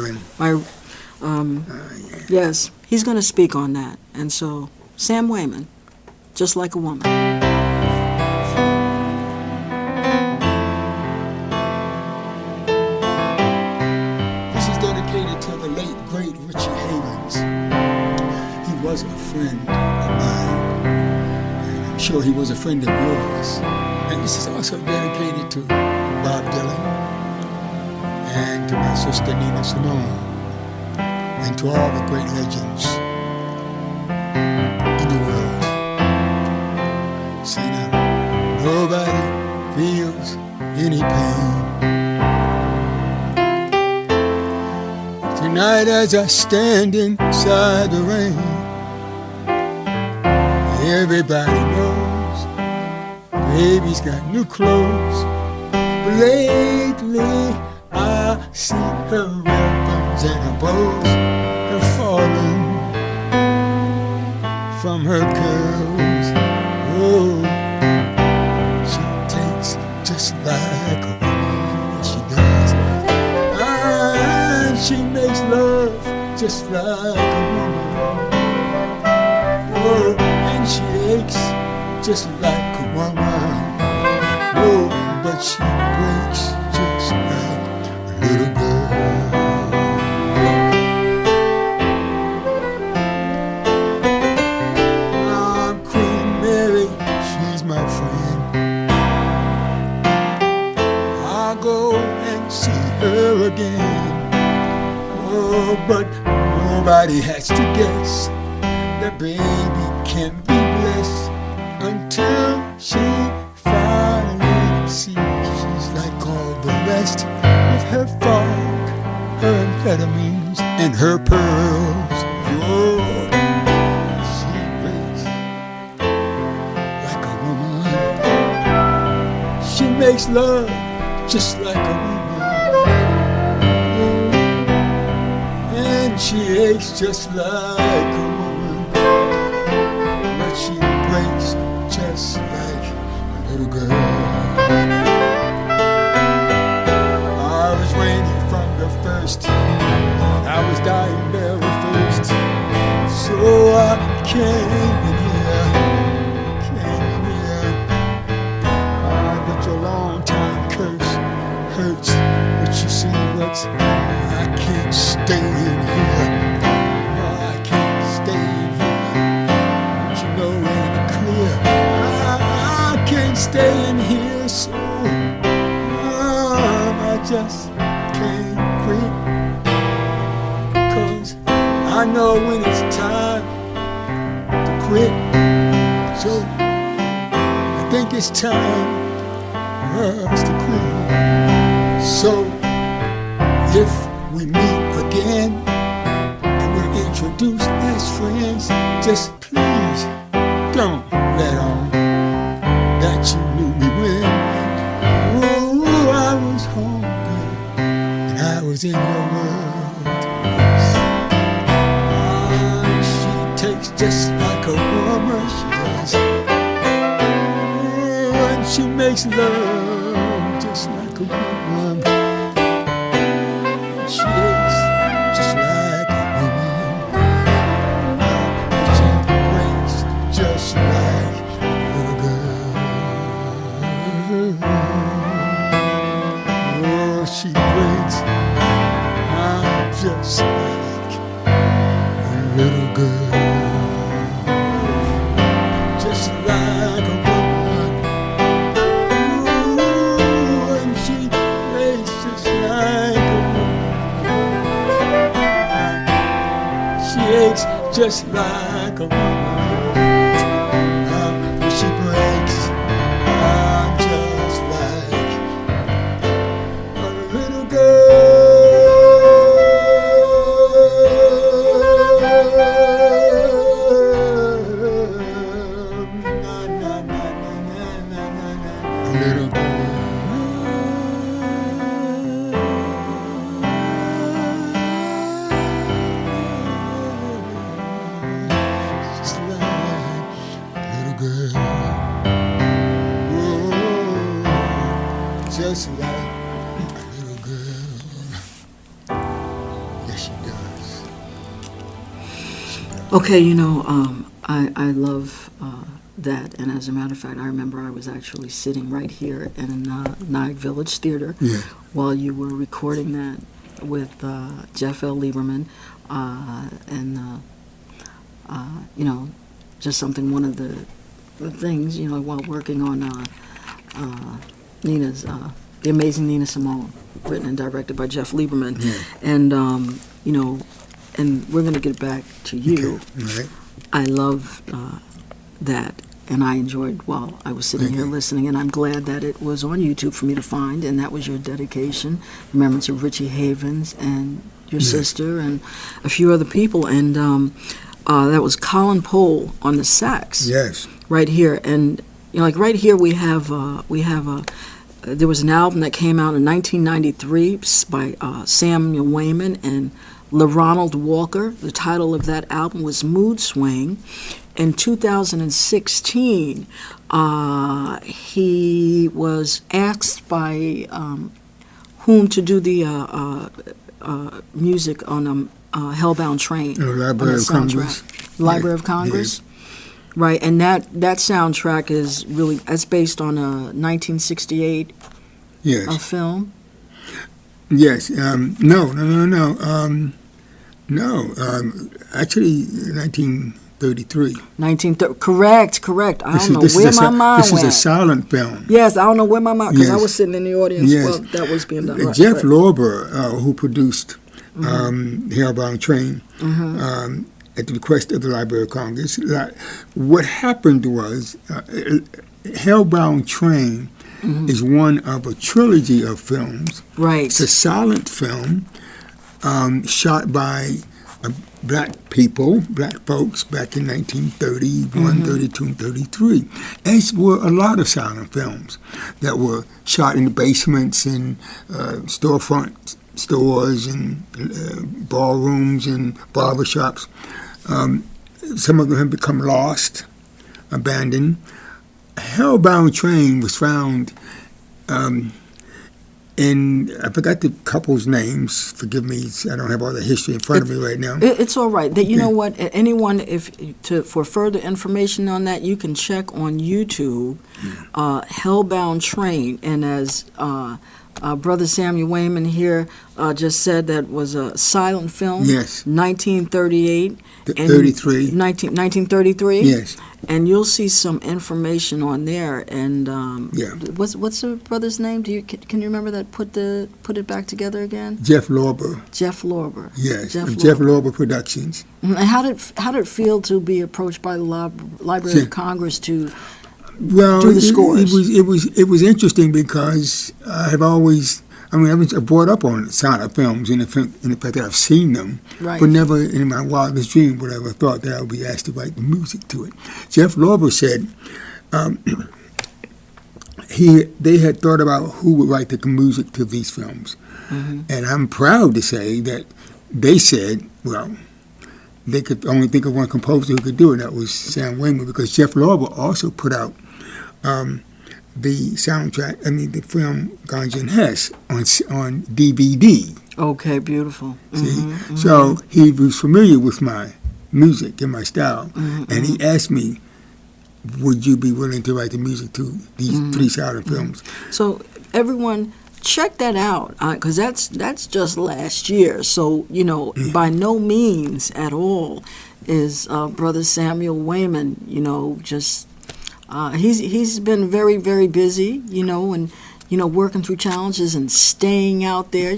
Yes, he's gonna speak on that, and so Sam Waymon, "Just Like a Woman." friend of mine. And I'm sure he was a friend of yours. And this is also dedicated to Bob Dylan and to my sister Nina Simone and to all the great legends in the world. Say now, nobody feels any pain. Tonight as I stand inside the rain, everybody knows baby's got new clothes. But lately I see her ribbons and her bows have fallen from her curls. Oh, she takes just like a woman, she does. And she makes love just like a woman. Oh, and she aches just like a woman. Oh, but she breaks just like a little girl. Queen Mary, she's my friend. I'll go and see her again. Oh, but nobody has to guess that baby can be blessed until she finally sees she's like all the rest with her fog, her amphetamines, and her pearls. Oh, she breaks like a woman. She makes love just like a woman. And she aches just like a woman. But she breaks just like a little girl. I was waiting from the first. I was dying very first. So I came in here. But your long time curse hurts. But you see what? I can't stay in here. No, I can't stay in here. But you know it ain't clear. I can't stay in here, so I just can't quit. 'Cause I know when it's time to quit. So I think it's time for us to quit. So if we meet again and we're introduced as friends, just please don't let on that you knew me when I was hungry and I was in your world. She takes just like a woman, she does. And she makes love just like a woman. She aches just like a woman. She breaks just like a little girl. Oh, she breaks just like a little girl. Just like a woman. Ooh, and she breaks just like a woman. She aches just like a woman. She breaks just like a little just like a little girl. Yes, she does. Okay, you know, I love that, and as a matter of fact, I remember I was actually sitting right here in Nyack Village Theater while you were recording that with Jeff L. Lieberman and just something, one of the things, while working on Nina's, The Amazing Nina Simone, written and directed by Jeff Lieberman. Yeah. And, and we're going to get back to you. Okay. All right. I love that, and I enjoyed while I was sitting here listening, and I'm glad that it was on YouTube for me to find, and that was your dedication, remembrance of Richie Havens and your sister and a few other people, and that was Colin Pohl on the sax. Yes. Right here, and like right here we have there was an album that came out in 1993 by Sam Waymon and LaRonald Walker. The title of that album was Mood Swing. In 2016, he was asked by whom to do the music on Hellbound Train. Library of Congress. Library of Congress. Right, and that soundtrack is that's based on a 1968 film. Yes. No. Actually, 1933. Correct. I don't know where my mind went. This is a silent film. Yes, I don't know where my mind, because I Yes. was sitting in the audience Yes. while that was being done. Right, Jeff right. Lorber, who produced Hellbound Train, at the request of the Library of Congress, what happened was Hellbound Train is one of a trilogy of films. Right. It's a silent film shot by black folks back in 1931, 32, and 33. As were a lot of silent films that were shot in the basements and storefront stores and ballrooms and barbershops. Some of them have become lost, abandoned. Hellbound Train was found in, I forgot the couple's names. Forgive me, I don't have all the history in front of me right now. It's all right. You know what? Anyone, for further information on that, you can check on YouTube, Hellbound Train, and as Brother Samuel Waymon here just said, that was a silent film. Yes. 1938. 33. 1933. Yes. And you'll see some information on there. And Yeah. what's the brother's name? Can you remember that? Put it back together again. Jeff Lorber. Jeff Lorber. Yes. Jeff Lorber Productions. And how did it feel to be approached by the Library of Congress to do the scores? It was interesting because I was brought up on silent films in the fact that I've seen them, Right. but never in my wildest dream would I have thought that I would be asked to write the music to it. Jeff Lorber said they had thought about who would write the music to these films, and I'm proud to say that they said, well, they could only think of one composer who could do it, and that was Sam Waymon, because Jeff Lorber also put out the soundtrack, the film Ganja and Hess on DVD. Okay, beautiful. See? So he was familiar with my music and my style, and he asked me, would you be willing to write the music to these 3 silent films? So everyone, check that out, because that's just last year. So, by no means at all is Brother Samuel Waymon, just... he's been very, very busy, and working through challenges and staying out there.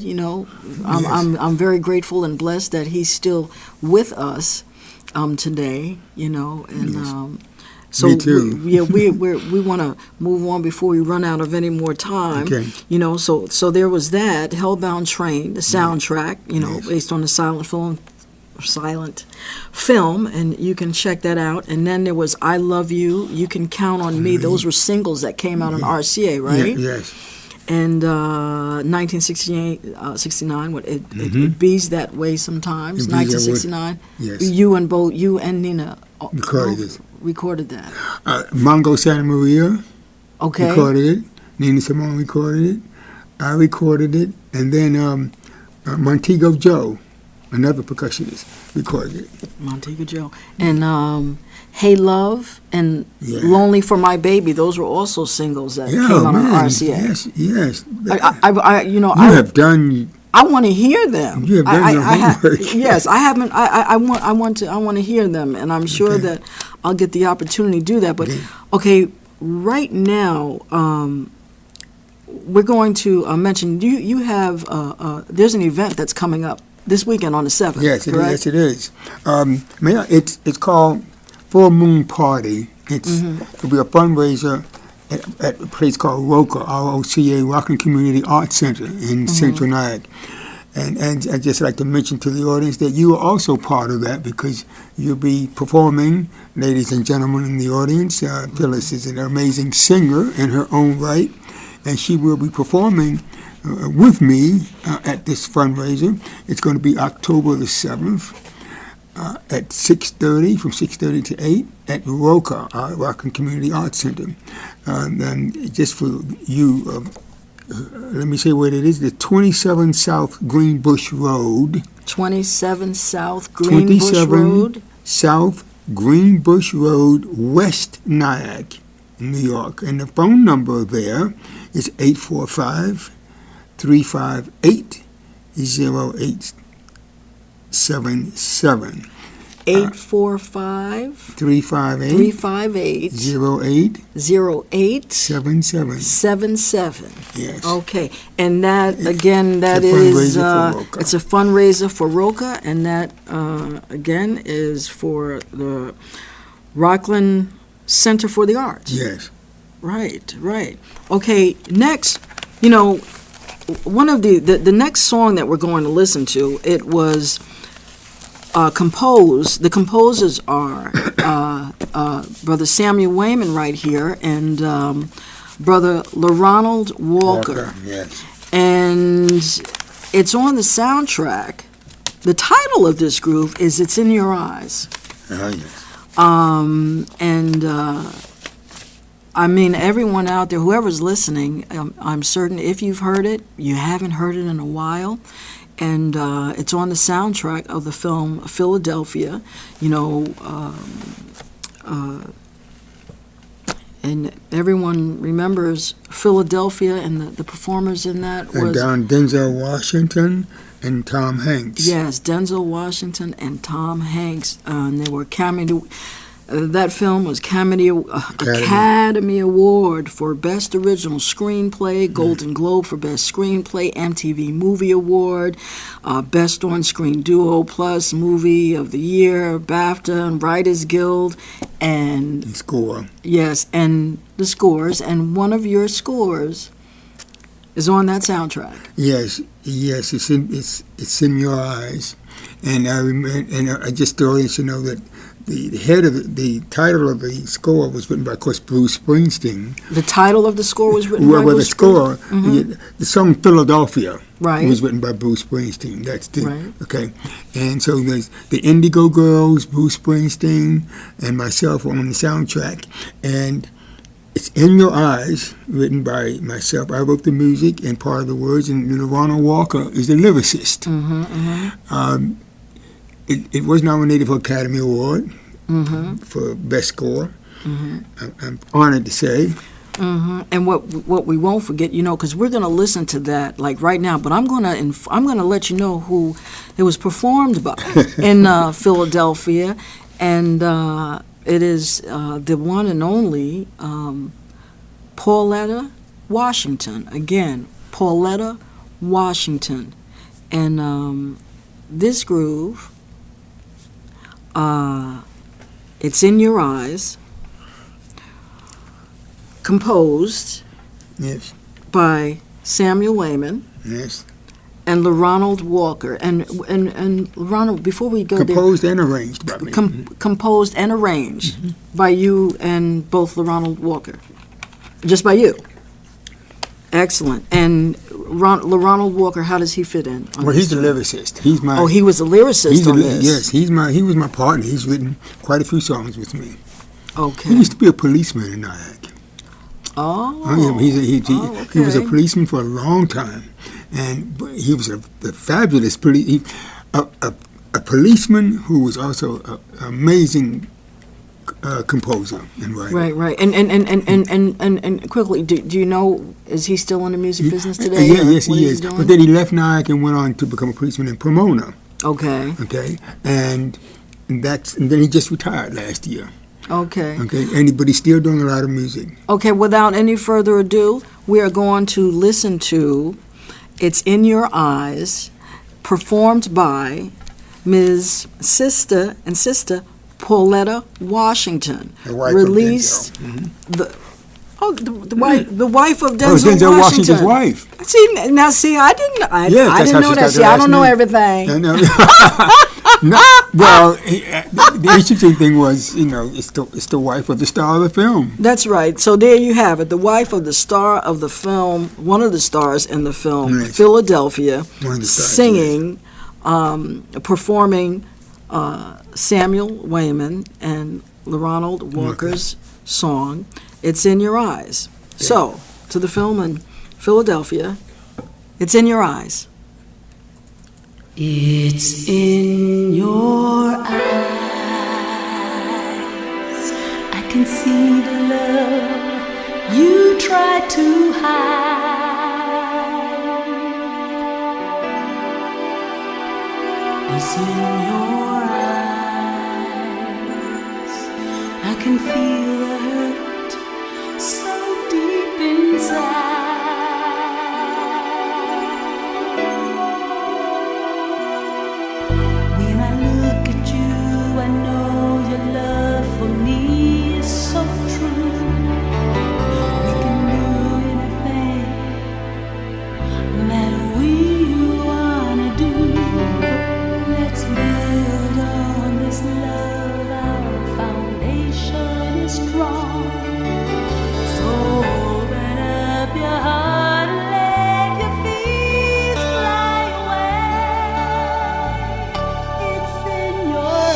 I'm very grateful and blessed that he's still with us today. And so Me too. we want to move on before we run out of any more time. Okay. So there was that Hellbound Train, the soundtrack. Yes. Based on the silent film, and you can check that out. And then there was I Love You, You Can Count on Me. Those were singles that came out on RCA, right? Yes. And 1969, it bees that way sometimes. It bees that way. 1969, Yes. you and Nina Recorded that. Mongo Santa Maria Okay. recorded it. Nina Simone recorded it. I recorded it. And then Montego Joe, another percussionist, recorded it. Montego Joe. And Hey Love and Yeah. Lonely for My Baby, those were also singles that Yeah, came out man. on RCA. Yes. I You have done I want to hear them. You have done your homework. Yes, I haven't. I want to hear them, and I'm sure that I'll get the opportunity to do that. But okay, right now, we're going to mention you have there's an event that's coming up this weekend on the 7th. Yes, it is. It's called Full Moon Party. It'll be a fundraiser at a place called ROCA, R-O-C-A, Rockland Community Arts Center in Central Nyack. And I'd just like to mention to the audience that you are also part of that because you'll be performing, ladies and gentlemen in the audience. Phyllis is an amazing singer in her own right, and she will be performing with me at this fundraiser. It's going to be October the 7th. At 6:30, from 6:30 to 8 at ROCA, Rockland Community Arts Center. And just for you, let me say what it is. The 27 South Greenbush Road. 27 South Greenbush Road? South Greenbush Road, West Nyack, New York. And the phone number there is 845-358-0877. 845-358 0877. Yes. Okay, and that again, that is it's a fundraiser for ROCA, and that again is for the Rockland Center for the Arts. Yes. Right. Okay, next, one of the next song that we're going to listen to, it was composed. The composers are Brother Samuel Waymon right here and Brother LaRonald Walker. Yes. And it's on the soundtrack. The title of this group is "It's in Your Eyes." Yes. I mean, everyone out there, whoever's listening, I'm certain if you've heard it, you haven't heard it in a while. And it's on the soundtrack of the film Philadelphia, and everyone remembers Philadelphia and the performers in that was... And Denzel Washington and Tom Hanks. Yes, Denzel Washington and Tom Hanks, and they were that film was Academy Award for Best Original Screenplay, Golden Globe for Best Screenplay, MTV Movie Award, Best On-Screen Duo Plus Movie of the Year, BAFTA and Writers Guild, and the score. Yes, and the scores, and one of your scores is on that soundtrack. Yes, it's in your eyes, and I just the audience to know that the head of the title of the score was written by, of course, Bruce Springsteen. The title of the score was written by Bruce Springsteen? Mm-hmm. The song Philadelphia was written by Bruce Springsteen. That's okay. And so there's the Indigo Girls, Bruce Springsteen, and myself on the soundtrack. And it's In Your Eyes, written by myself. I wrote the music and part of the words, and Ronald Walker is the lyricist. It was nominated for Academy Award for Best Score. I'm honored to say. And what we won't forget, because we're going to listen to that like right now. But I'm going to let you know who it was performed by in Philadelphia, and it is the one and only Pauletta Washington. Again, Pauletta Washington, and this groove. It's In Your Eyes, composed by Samuel Waymon and LaRonald Walker. And Ronald, before we go composed and arranged by me. Composed and arranged by you and both LaRonald Walker. Just by you. Excellent. And LaRonald Walker, how does he fit in? Well, he's the lyricist. He was a lyricist on this. Yes, he was my partner. He's written quite a few songs with me. Okay. He used to be a policeman in Nyack. He was a policeman for a long time, and he was a fabulous a policeman who was also an amazing composer and writer. Right. And quickly, do you know, is he still in the music business today? Yeah, yes, What he is. doing? But then he left Nyack and went on to become a policeman in Pomona. Okay. Okay, and then he just retired last year. Okay. Okay, but he's still doing a lot of music. Okay, without any further ado, we are going to listen to It's in Your Eyes, performed by Ms. Sister Pauletta Washington. The wife released of Denzel. The wife of Denzel, Denzel Washington. Washington's wife. See, I didn't Yes, know that. See, I don't know everything. No, well, the interesting thing was, it's the wife of the star of the film. That's right. So there you have it. The wife of the star of the film, one of the stars in the film, Right. Philadelphia, One of the stars, singing, performing Samuel Waymon and Ronald Walker's song, It's in Your Eyes. Yeah. So, to the film in Philadelphia, It's in Your Eyes. It's in your eyes, I can see the love you try to hide. It's in your eyes, I can feel the hurt so deep inside. I know your love for me is so true. We can do anything that we wanna do. Let's build on this love. Our foundation is strong. So open up your heart and let your fears fly away. It's in your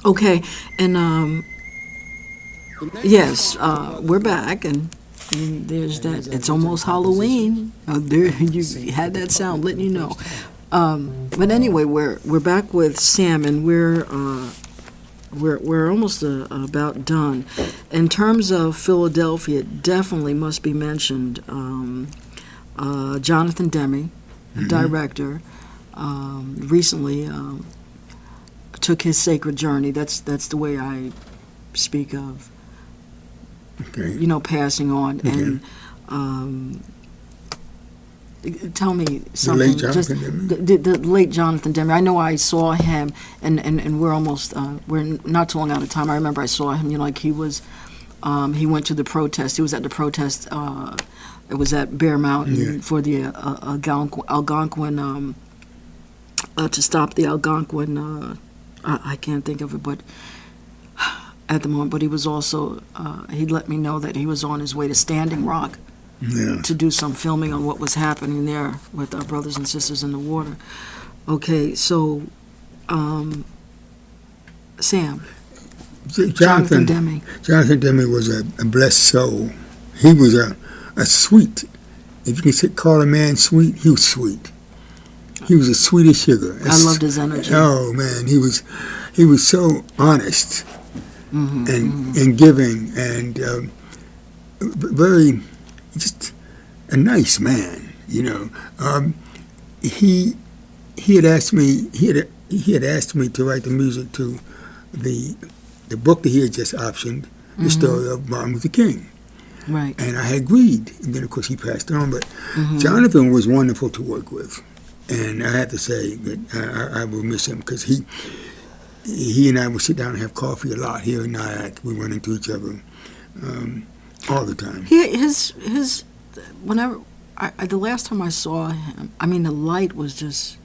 Okay, and yes, we're back, and And there's that. It's almost Halloween. There you had that sound letting you know. But anyway, we're back with Sam, and we're almost about done. In terms of Philadelphia, it definitely must be mentioned. Jonathan Demme, director, recently took his sacred journey. That's the way I speak of. Okay. Passing on. Okay. And tell me something. The late Jonathan Demme? The late Jonathan Demme. I know I saw him, and we're almost we're not too long out of time. I remember I saw him. Like he was, he went to the protest. He was at the protest. It was at Bear Mountain for the Algonquin to stop the Algonquin. I can't think of it, but at the moment. But he was also he let me know that he was on his way to Standing Rock. Yeah. To do some filming on what was happening there with our brothers and sisters in the water. Okay, so Sam, Jonathan Demme. Jonathan Demme was a blessed soul. He was a sweet. If you can call a man sweet, he was sweet. He was as sweet as sugar. I loved his energy. Oh man, he was so honest and giving and very. Just a nice man, He had asked me. He had asked me to write the music to the book that he had just optioned, the story of Martin Luther King. Right. And I had agreed. And then of course he passed on. But Jonathan was wonderful to work with, and I have to say that I will miss him because he and I would sit down and have coffee a lot here in Nyack. We run into each other. All the time. Whenever the last time I saw him, the light was just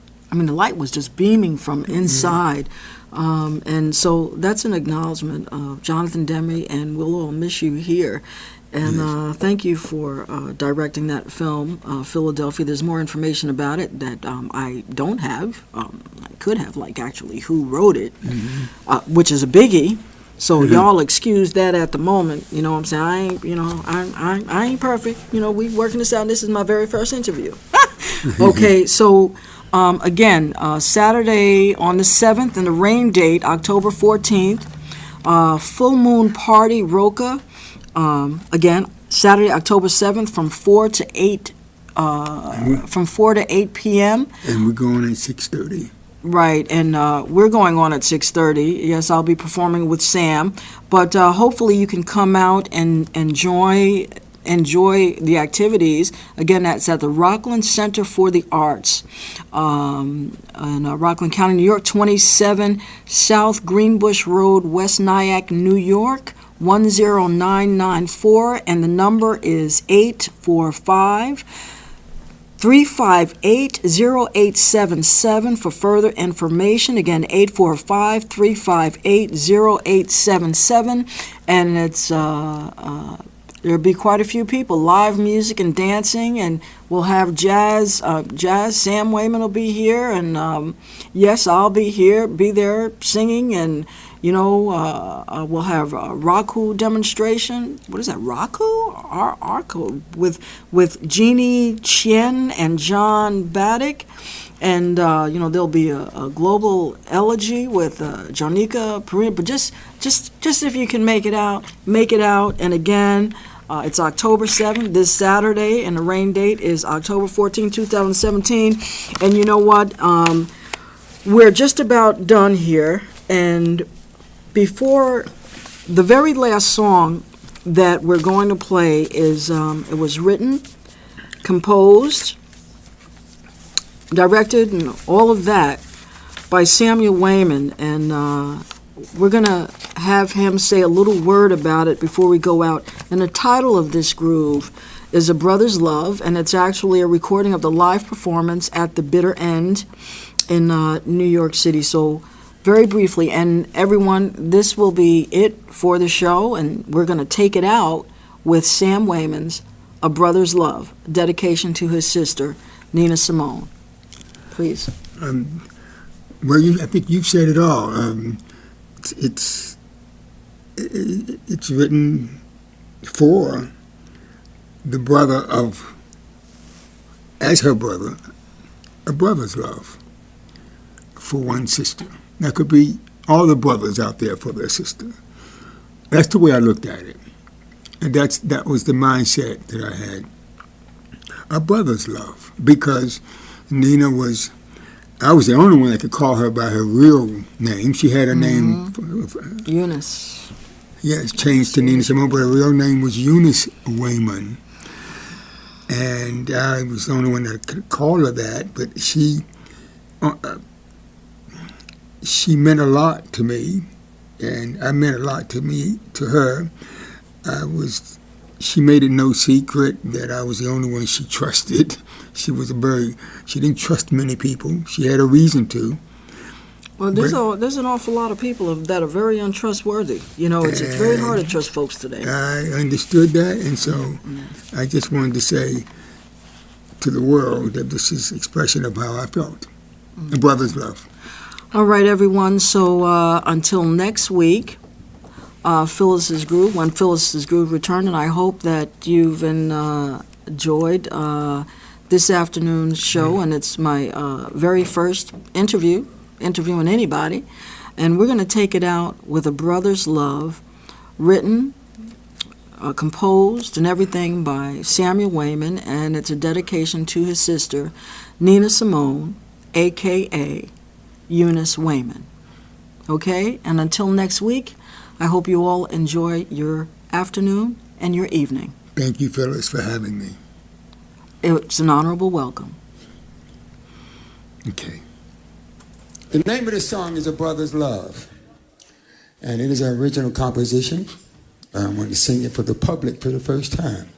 beaming from inside, and so that's an acknowledgement of Jonathan Demme, and we'll all miss you here. And thank you for directing that film, Philadelphia. There's more information about it that I don't have. I could have, actually who wrote it, which is a biggie. So y'all excuse that at the moment. You know what I'm saying? I ain't perfect. We working this out. This is my very first interview. Okay, so again, Saturday on the 7th and the rain date, October 14th, Full Moon Party Roca. Again, Saturday, October 7th from 4 to 8 p.m. And we're going at 6:30. Right, and we're going on at 6:30. Yes, I'll be performing with Sam, but hopefully you can come out and enjoy the activities. Again, that's at the Rockland Center for the Arts in Rockland County, New York, 27 South Greenbush Road, West Nyack, New York, 10994, and the number is 845-358-0877 for further information. Again, 845-358-0877. And it's there'll be quite a few people, live music and dancing, and we'll have jazz. Sam Waymon will be here, and yes, I'll be there singing, and we'll have a Raku demonstration. What is that, Raku? Raku with Jeannie Chien and John Baddick. And, there'll be a global elegy with Jonica Perina. But just if you can make it out. And again, it's October 7th, this Saturday, and the rain date is October 14, 2017. And you know what? We're just about done here. And before the very last song that we're going to play is, it was written, composed, directed, and all of that by Samuel Waymon, and we're going to have him say a little word about it before we go out. And the title of this groove is A Brother's Love, and it's actually a recording of the live performance at the Bitter End in New York City. So very briefly, and everyone, this will be it for the show, and we're going to take it out with Sam Waymon's A Brother's Love, dedication to his sister, Nina Simone. Please. Well, I think you've said it all. It's written for the brother of, as her brother, a brother's love for one sister. That could be all the brothers out there for their sister. That's the way I looked at it. And that was the mindset that I had. A brother's love. Because Nina was, I was the only one that could call her by her real name. She had a name. Eunice. Yes, changed to Nina Simone, but her real name was Eunice Waymon. And I was the only one that could call her that, but she meant a lot to me, and I meant a lot to her. She made it no secret that I was the only one she trusted. She didn't trust many people. She had a reason to. Well, there's an awful lot of people that are very untrustworthy. It's very hard to trust folks today. I understood that, and so I just wanted to say to the world that this is an expression of how I felt. A brother's love. All right, everyone. So until next week, Phyllis's Groove, when Phyllis's Groove return, and I hope that you've enjoyed this afternoon's show, and it's my very first interviewing anybody, and we're going to take it out with A Brother's Love, written, composed, and everything by Sam Waymon, and it's a dedication to his sister, Nina Simone, a.k.a. Eunice Waymon. Okay? And until next week, I hope you all enjoy your afternoon and your evening. Thank you, Phyllis, for having me. It's an honorable welcome. Okay. The name of the song is A Brother's Love, and it is an original composition. I want to sing it for the public for the first time.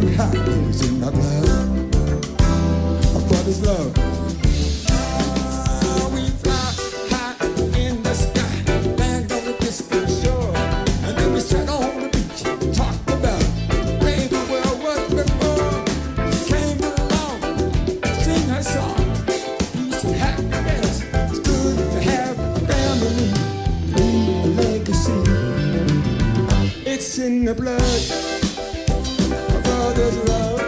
somehow it's in my blood. A brother's love. We fly high in the sky, land on the distant shore, and then we sat on the beach, talked about the way the world was before. Came along, sing her song, peace and happiness. It's good to have a family, leave a legacy. It's in the blood, a brother's love.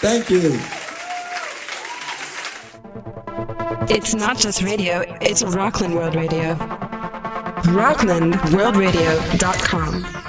Thank you. It's not just radio, it's Rockland World Radio. RocklandWorldRadio.com